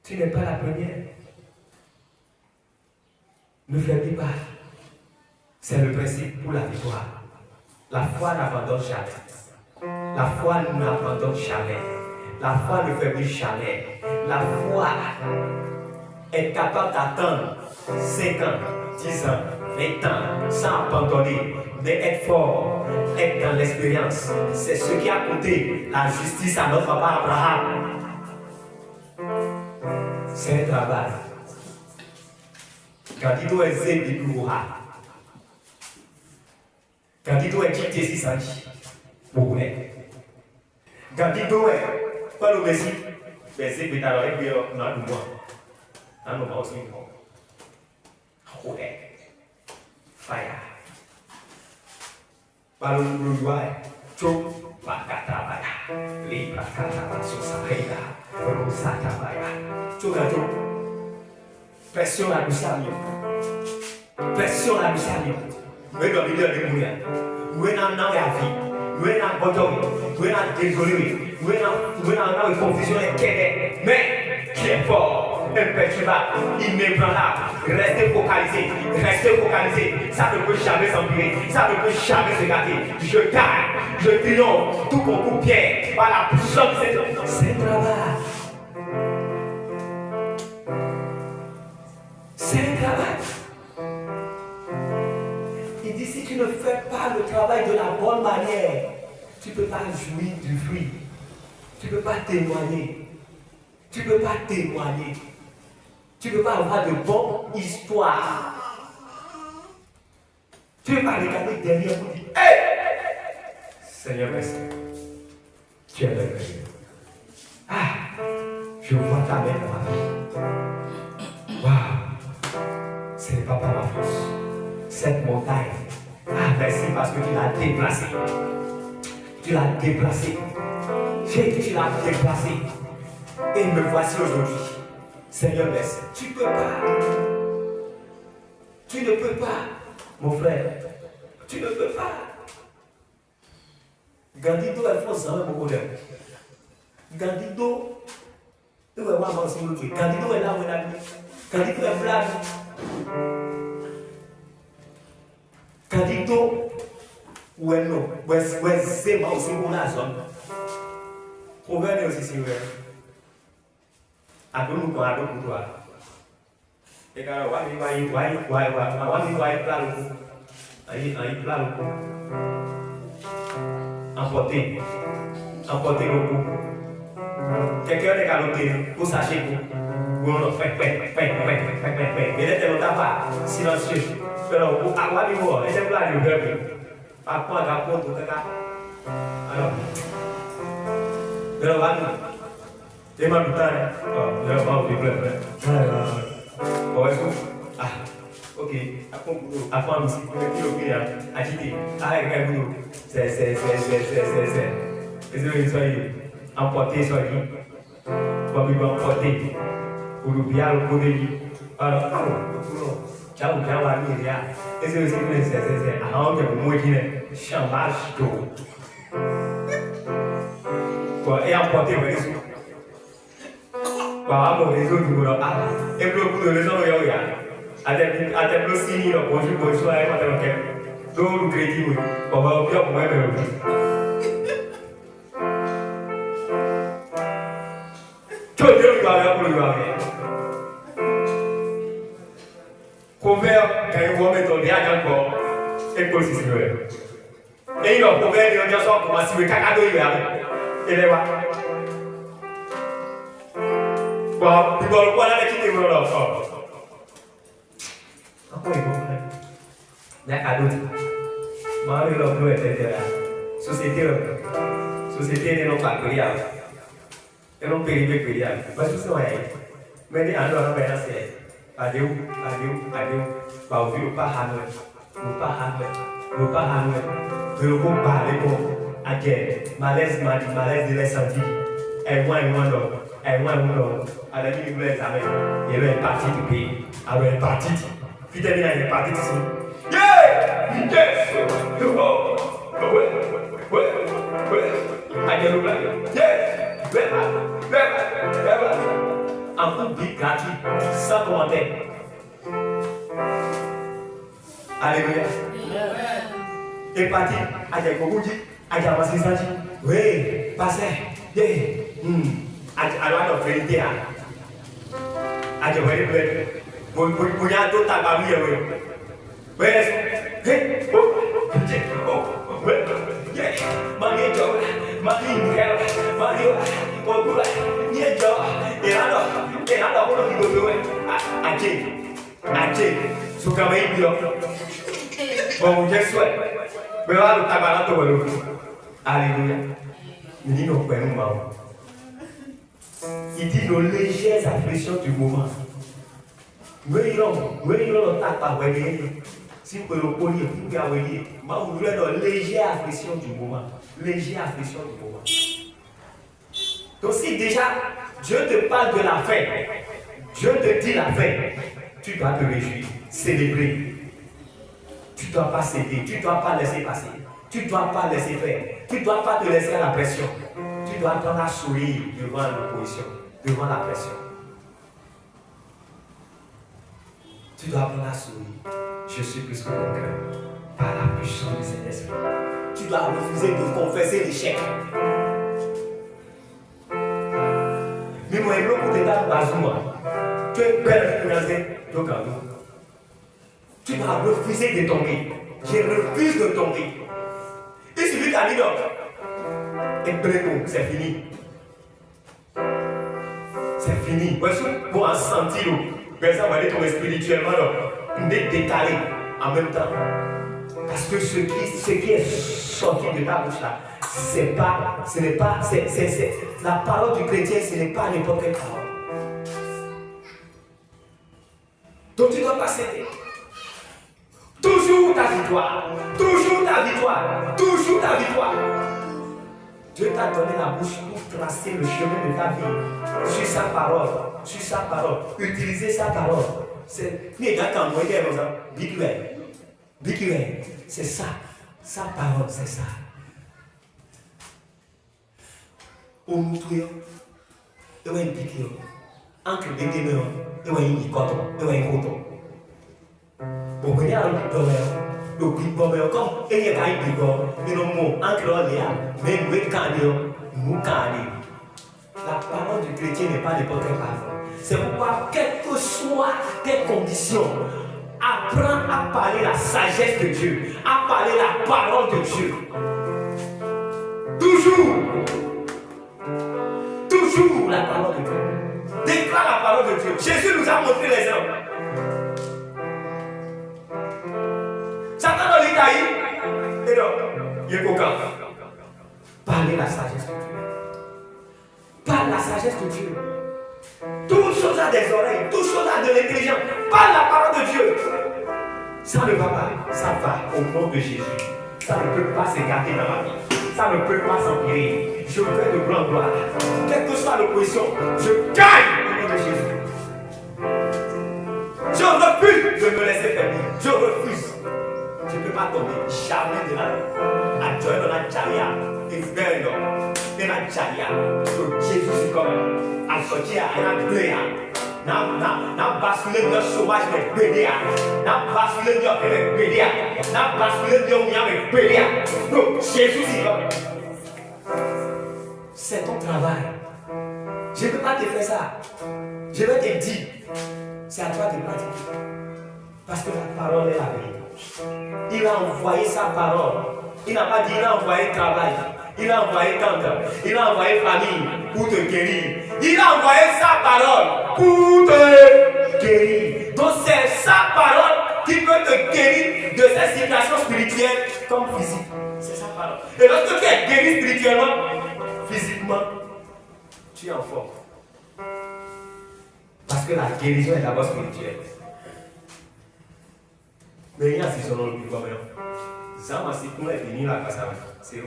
S3: Tu n'es pas la première. Ne faiblis pas. C'est le principe pour la victoire. La foi n'abandonne jamais. La foi n'abandonne jamais. La foi ne faiblit jamais. La foi est capable d'attendre 5 ans, 10 ans, 20 ans, sans abandonner, mais être fort, être dans l'expérience. C'est ce qui a coûté la justice à notre papa Abraham. C'est un travail. Quand il doit être zébi pour quand il doit être quitter 600 pour vous. Quand il doit être pas le Messie, mais c'est que tu as le bien dans le mois. Dans le mois aussi. Fire. Pas le droit. Trop. Pakatabaya. Libra katabaya. Susahaya. Rosatabaya. Tout. Pression à Lussamio. Pression à Lussamio. Nous sommes leaders de Mouya. Nous sommes dans la vie. Nous sommes dans le bordel. Nous sommes désolés. Nous sommes dans la confusion et Québec. Mais qui est fort? imperturbable, inébranlable. Restez focalisé, restez focalisé. Ça ne peut jamais s'empirer, ça ne peut jamais se gâter. Je gagne, je triomphe, tout mon coup pierre, par la puissance de cet homme. C'est un travail. C'est un travail. Il dit, si tu ne fais pas le travail de la bonne manière, tu ne peux pas jouir du fruit. Tu ne peux pas témoigner. Tu ne peux pas témoigner. Tu ne peux pas avoir de bonnes histoires. Tu ne peux pas regarder derrière pour dire, hey! Seigneur, merci. Tu es merveilleux. Ah, je vois ta main dans ma vie. Waouh! Ce n'est pas par ma force. Cette montagne. Ah, merci parce que tu l'as déplacée. Tu l'as déplacé. J'ai dit, tu l'as déplacé. Et me voici aujourd'hui. Seigneur, merci. Tu ne peux pas. Tu ne peux pas, mon frère. Tu ne peux pas. Gandido est fort sans mon bonheur. Gandido, tu vas voir mon signe. Gandido est là où il a mis. Gandido est blague. Gandido, où est non? Où est c'est moi aussi pour la zone? Proverbe aussi, c'est vrai. Adonu ko adonu ko a. E cara wa mi vai plano. Aí plano. Emporter le coup. Quelqu'un est caloté pour sachet pour. Bon, il était au tabac, silencieux. Pero agora mi voix, esse plano de verbe. A ponto tá. Alors. Pero va. Dia mahu bertanya, dia mau dibelah. Bawa itu, ok. Aku ambil kilo ya, agité. Kayak dulu. C'est. Ils sont emportés sur lui. Comme ils vont emporter. Pour le bien, le coup de lui. Alors, ciao, amiga. C'est. Alors, on est moins chambage d'eau. Et emporter, vous voyez. Vamos résoudre le problème. Et puis, pour le résoudre, il y a le signe, bonjour, et donc, le crédit, oui. On va au pire pour moi, tout le monde va pour le voir. Couvert, quand il voit mettre bien encore, et pour le système. Et il va couvert, il va dire ça, pour m'assurer caca de l'hiver. Et les voir. Bon, tu vas le voir là, qui te voit là. Apa itu? Nek kadut. Mari lo dua etc. Société ni lo pak beliau. Lo peri beliau. Basu semua ya. Meni anu orang bayar sih. Adiu. Bau lupa hanwe. Lupa balik ko. Again, malaise de la santé. Et moi, à la vie, il y avait une partie du pays. Alors, une partie. Puis, il y avait une partie ici. Yeah! Yes! Ouais. Aïe, un coup de gratuit, sans commentaire. Alléluia. Et parti, aïe, aïe, oui, passez. Alors, notre vérité, aïe, punya tu tak kami ya, wes, suka main dia, bau jeswet, berlalu tak balas tu baru, alléluia, ini nak perlu mau. Il dit nos légères afflictions du moment. Si vous pouvez le connaître, vous pouvez avoir nos légères afflictions du moment. Légères afflictions du moment. Donc si déjà Dieu te parle de la fin, Dieu te dit la fin, tu dois te réjouir, célébrer. Tu ne dois pas céder, tu ne dois pas laisser passer. Tu ne dois pas laisser faire. Tu ne dois pas te laisser à la pression. Tu dois apprendre à sourire devant l'opposition, devant la pression. Tu dois apprendre à sourire. Je suis plus que vainqueur par la puissance du Saint-Esprit. Tu dois refuser de confesser l'échec. Mais moi, je veux que tu aies tu es belle pour lancer ton cadeau. Tu dois refuser de tomber. Je refuse de tomber. Il suffit qu'à dire et prends-nous, c'est fini. C'est fini. Pour en sentir, personne va dire ton spirituellement, on est décalé en même temps. Parce que ce qui est sorti de ta bouche là, la parole du chrétien, ce n'est pas n'importe quelle parole. Donc tu dois pas céder. Toujours ta victoire. Toujours ta victoire. Toujours ta victoire. Dieu t'a donné la bouche pour tracer le chemin de ta vie. Sur sa parole. Sur sa parole. Utiliser sa parole. C'est c'est ça. Sa parole, c'est ça. Au moutoir, il y a une piqûre. Entre les deux mains, il y a une coton. Il y a un coton. Bon, il y a un piqûre. Le piqûre, comme il y a un piqûre, mais le mot, entre les deux, mais nous, nous, la parole du chrétien n'est pas n'importe quelle parole. C'est pourquoi, quelles que soient tes conditions, apprends à parler la sagesse de Dieu, à parler la parole de Dieu. Toujours. Toujours la parole de Dieu. Déclare la parole de Dieu. Jésus nous a montré l'exemple. Satan dans l'Italie, et donc, il est coquin. Parlez la sagesse de Dieu. Parle la sagesse de Dieu. Toute chose a des oreilles, toute chose a de l'intelligence. Parle la parole de Dieu. Ça ne va pas, ça va au nom de Jésus. Ça ne peut pas s'écarter dans ma vie. Ça ne peut pas s'empirer. Je vais de grande gloire. Quelle que soit l'opposition, je gagne au nom de Jésus. Je refuse de me laisser faire. Je refuse. Je ne peux pas tomber. Jamais de la joie dans la charia. Et faire et la charia. Jésus c'est comme un sortir à la gloire. N'a basculé dans le sauvage avec Bélia. N'a basculé dans le Bélia. N'a basculé dans le avec Bélia. Donc Jésus c'est comme. C'est ton travail. Je ne peux pas te faire ça. Je vais te dire. C'est à toi de pratiquer. Parce que la parole est la vérité. Il a envoyé sa parole. Il n'a pas dit il a envoyé travail. Il a envoyé tante. Il a envoyé famille pour te guérir. Il a envoyé sa parole pour te guérir. Donc c'est sa parole qui peut te guérir de ces situations spirituelles comme physiques. C'est sa parole. Et lorsque tu es guéri spirituellement, physiquement, tu es en forme. Parce que la guérison est d'abord spirituelle. Mais il y a si son nom le plus commun. Ça m'a si pour venir là, c'est où?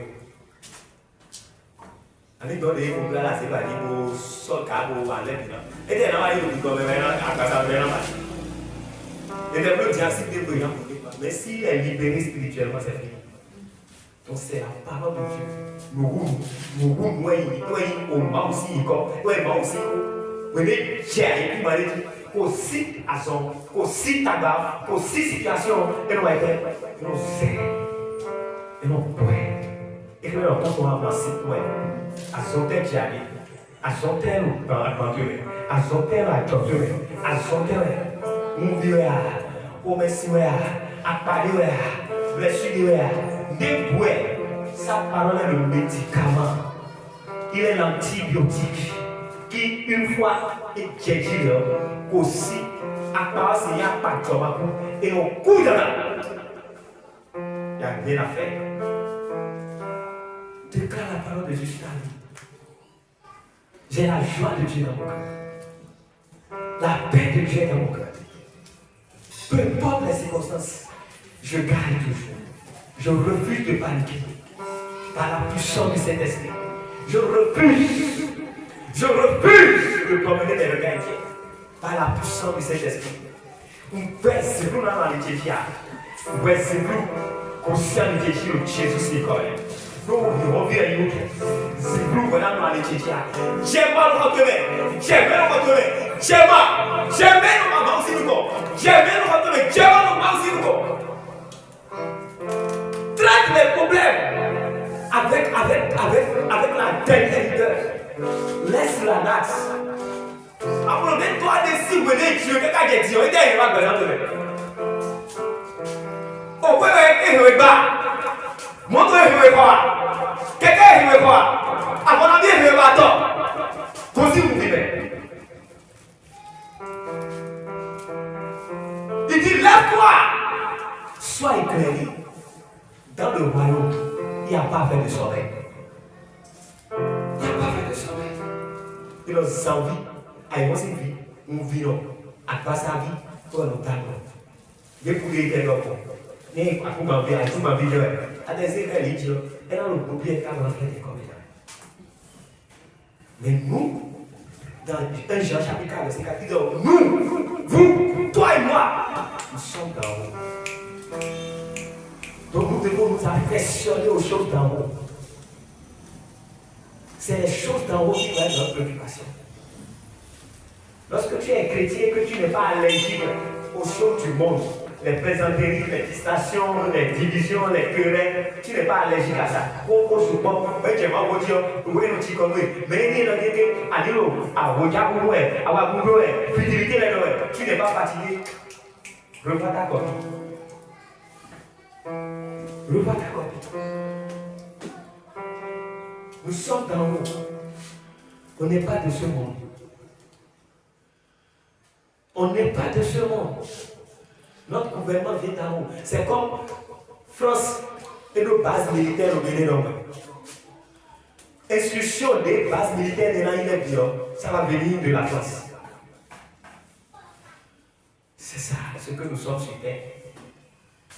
S3: Ani dɔ de ye ko bila la se ba di ko sɔ k'a ko wa lɛ bi na e tɛ na ma ye o bi kɔmɛ mɛ na a kasa mɛ na ma et les blocs diacides de brillant mais s'il est libéré spirituellement c'est fini. Donc c'est la parole de Dieu. Nous moi o ma aussi il comme toi ma aussi on est cher et puis malé aussi à son aussi tabac aussi situation et nous était nous c'est et nous ouais et que nous on va passer ouais. Azote Tiani, Azote Bangue, Azote Docteur, Azote Moudia, Omesiwea, Apadiwea, Blessudiwea, Déboué. Sa parole est le médicament. Il est l'antibiotique qui, une fois étudié, aussi, à part s'il n'y a pas de tomate et au coup de la. Il n'y a rien à faire. Déclare la parole de Jésus dans la vie. J'ai la joie de Dieu dans mon cœur. La paix de Dieu dans mon cœur. Peu importe les circonstances, je gagne toujours. Je refuse de paniquer. Par la puissance du Saint-Esprit. Je refuse de promener des regards inquiets. Par la puissance du Saint-Esprit. On baisse nous dans la liturgie. On baisse nous conscient de Jésus c'est quand même. Nous reviens c'est nous voilà dans la liturgie. J'aime pas le retourner. J'aime bien le retourner. Traite les problèmes avec la dernière rigueur. Laisse la natte. Après, toi, décide où est Dieu, quelqu'un qui dit, il est pas besoin de le. Oh, oui, il est pas. Montre il est pas. Quelqu'un il est pas. À mon avis, il est pas. Attends. Comment vous vivez? Il dit, lève-toi. Sois éclairé. Dans le royaume, il n'y a pas fait de sommeil. Il n'y a pas fait de sommeil. Il a sa vie, à une vie, une vie, à pas sa vie, pour nous tendre. Il faut que les gens ne à ma vie, à tout ma vie, à des églises, et dans le problème, quand on fait des comédiens. Mais nous, dans 1 Jean chapitre 4, c'est 4, nous, vous, toi et moi, nous sommes dans haut. Donc nous devons nous affectionner aux choses d'en haut. C'est les choses d'en haut qui vont être notre préoccupation. Lorsque tu es chrétien, que tu n'es pas allergique aux choses du monde, les plaisanteries, les distractions, les divisions, les querelles, tu n'es pas allergique à ça. Tu n'es pas fatigué. Reprends ta copie. Reprends ta copie. Nous sommes dans le monde. On n'est pas de ce monde. On n'est pas de ce monde. Notre gouvernement vient d'en haut. C'est comme France et nos bases militaires au Bénin. Instruction des bases militaires de l'Inde, ça va venir de la France. C'est ça, ce que nous sommes sur terre.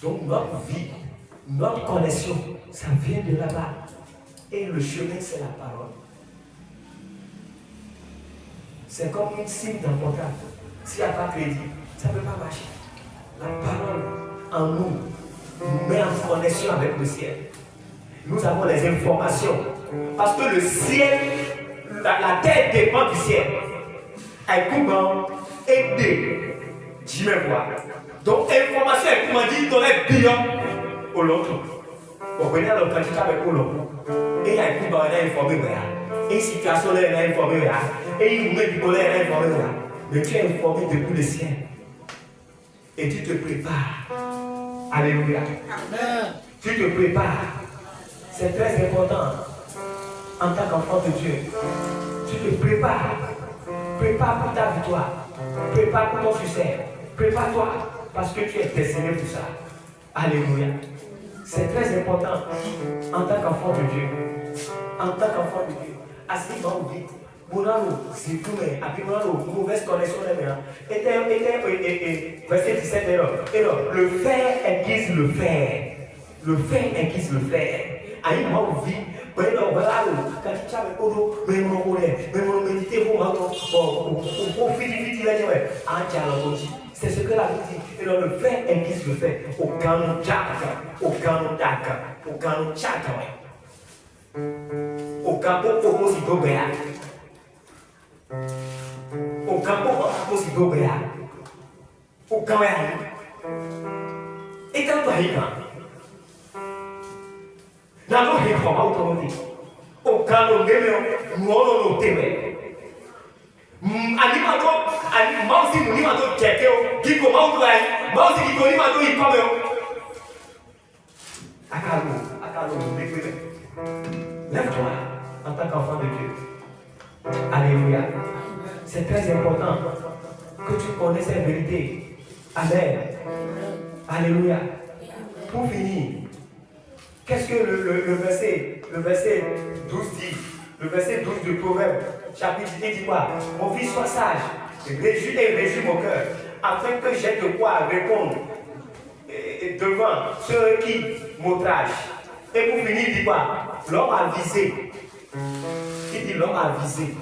S3: Donc notre vie, notre connexion, ça vient de là-bas. Et le chemin, c'est la parole. C'est comme une SIM dans le portable. S'il n'y a pas de crédit, ça ne peut pas marcher. La parole en nous nous met en connexion avec le ciel. Nous avons les informations. Parce que le ciel, la terre dépend du ciel. Un courant et deux. Dis-moi quoi. Donc, information est comment dire dans les bilans au lot. Vous venez à l'occasion avec au lot. Et il y a un courant qui est informé. Et une situation est informée. Et une nouvelle bipolaire est informée. Mais tu es informé depuis le ciel. Et tu te prépares. Alléluia. Amen. Tu te prépares. C'est très important. En tant qu'enfant de Dieu, tu te prépares. Prépare pour ta victoire. Prépare pour ton succès. Prépare-toi. Parce que tu es destiné pour ça. Alléluia. C'est très important. En tant qu'enfant de Dieu. En tant qu'enfant de Dieu. Assez vite. C'est tout, mais après, mauvaise connexion. Verset 17, le fer aiguise le fer. Le fer aiguise le fer. Aïe, moi, vie. Quand tu as le mais mon méditer, c'est ce que la Bible dit. Et donc, le fer aiguise le fer. Au canon tchaka. Au canon tchaka. Au canon tchaka. Au canon tchaka. Au campo, on se doit bien. Au campo, et quand tu arrives, dans le réforme automatique, au campo, nous allons nous témer. Animato, mouse, nous animato, checkeo, qui commence à mouse, qui commence à y parler. Akalo, lève-toi en tant qu'enfant de Dieu. Alléluia. C'est très important que tu connaisses cette vérité. Amen. Alléluia. Pour finir, qu'est-ce que le verset 12 dit? Le verset 12 du Proverbe, chapitre 10 dit quoi? Mon fils, sois sage, réjouis mon cœur, afin que j'aie de quoi répondre devant ceux qui m'outragent. Et pour finir, il dit quoi? L'homme a visé. Il dit l'homme a visé.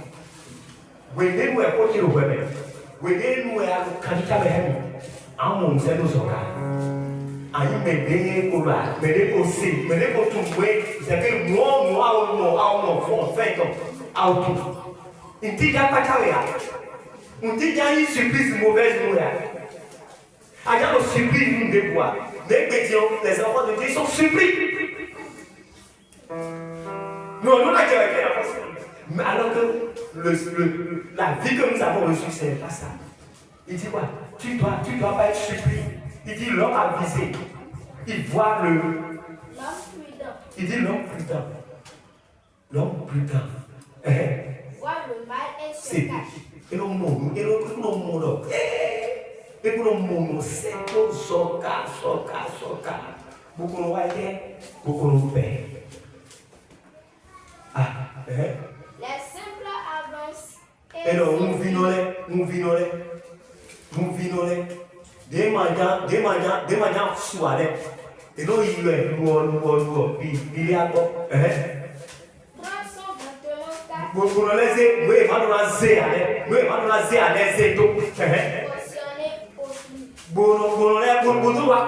S3: Wende nous est côté le web. Wende nous est à Kanita Behemi. En mon zèle aux organes. En y m'aider pour là. M'aider aussi. M'aider pour tout. C'est que moi, fond, fait comme. Auto. Il dit qu'il n'y a pas de carrière. On dit qu'il y a une surprise mauvaise nous là. Il y a une surprise nous de voir. Les chrétiens, les enfants de Dieu sont surpris. Non, nous n'avons pas la force. Mais alors que la vie que nous avons reçue, ce n'est pas ça. Il dit quoi? Tu dois pas être surpris. Il dit l'homme avisé. Il voit
S2: L'homme prudent.
S3: Il dit l'homme prudent. L'homme prudent.
S2: Voit le mal et se
S3: C'est.
S2: cache.
S3: Et le monde. Et le monde. Et pour le monde, c'est tout soka. Beaucoup de voyages, beaucoup de paix.
S2: Les simples avancent
S3: Et donc, nous vinons. Des manières soirées. Et donc, il est lourd. Il est à quoi?
S2: prend son vêtement car
S3: Vous nous laissez, oui,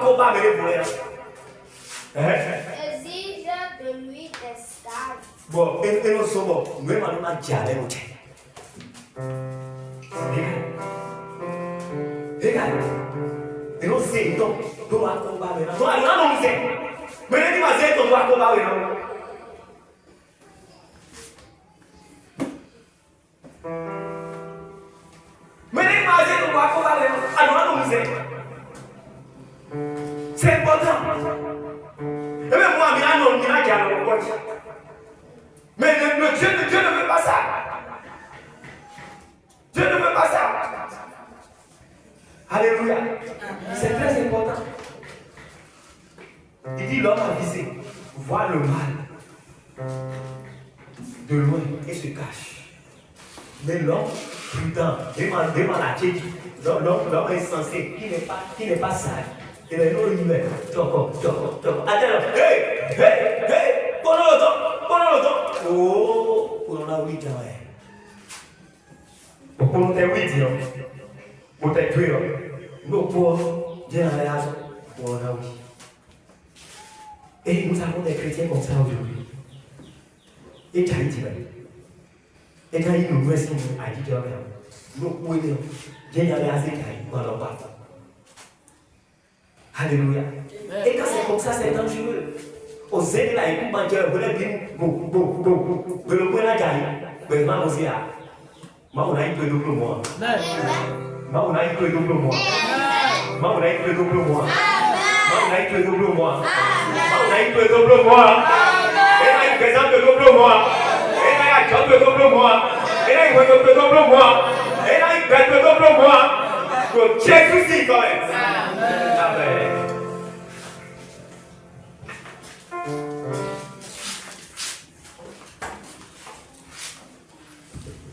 S2: cautionné au plus. Exige de lui des stades.
S3: Bon, et nous sommes, nous allons dire, regarde, et nous c'est donc, nous allons combattre maintenant. Toi, nous allons nous aider. Mais les dimanches, nous allons combattre maintenant. Mais les dimanches, nous allons combattre maintenant. Alors, nous nous aider. C'est important. Et même moi, je vais dire, mais Dieu ne veut pas ça. Dieu ne veut pas ça. Alléluia. C'est très important. Il dit l'homme avisé voit le mal de loin et se cache. Mais l'homme prudent demande à Dieu. L'homme insensé qui n'est pas sage. Il est non humain. Attends. Hey! Pendant le temps. Oh, on a 8 ans. On a 8 ans. On a 2 ans. Nous pouvons dire la raison. On a 8. Et nous avons des chrétiens comme ça aujourd'hui. Et tu as dit, et quand il nous reste, il a dit, nous pouvons dire, Dieu a raison, il a pas. Alléluia. Et quand c'est comme ça, c'est dangereux. Aux aides là, il faut dire, vous l'avez dit, vous le pouvez la gagner. Mais moi aussi, moi, on a eu que double moi. Moi, on a eu que double moi. Moi, on a eu que double moi. Moi, on a eu que double moi. On a eu que double moi. Et là, il présente que double moi. Et là, il chante que double moi. Et là, il voit que double moi. Et là, il pète que double moi. Donc, check souci quand même. Amen.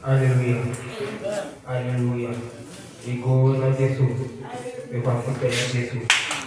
S1: Alléluia. Alléluia. Ego dans Jésus. Et parce que Jésus.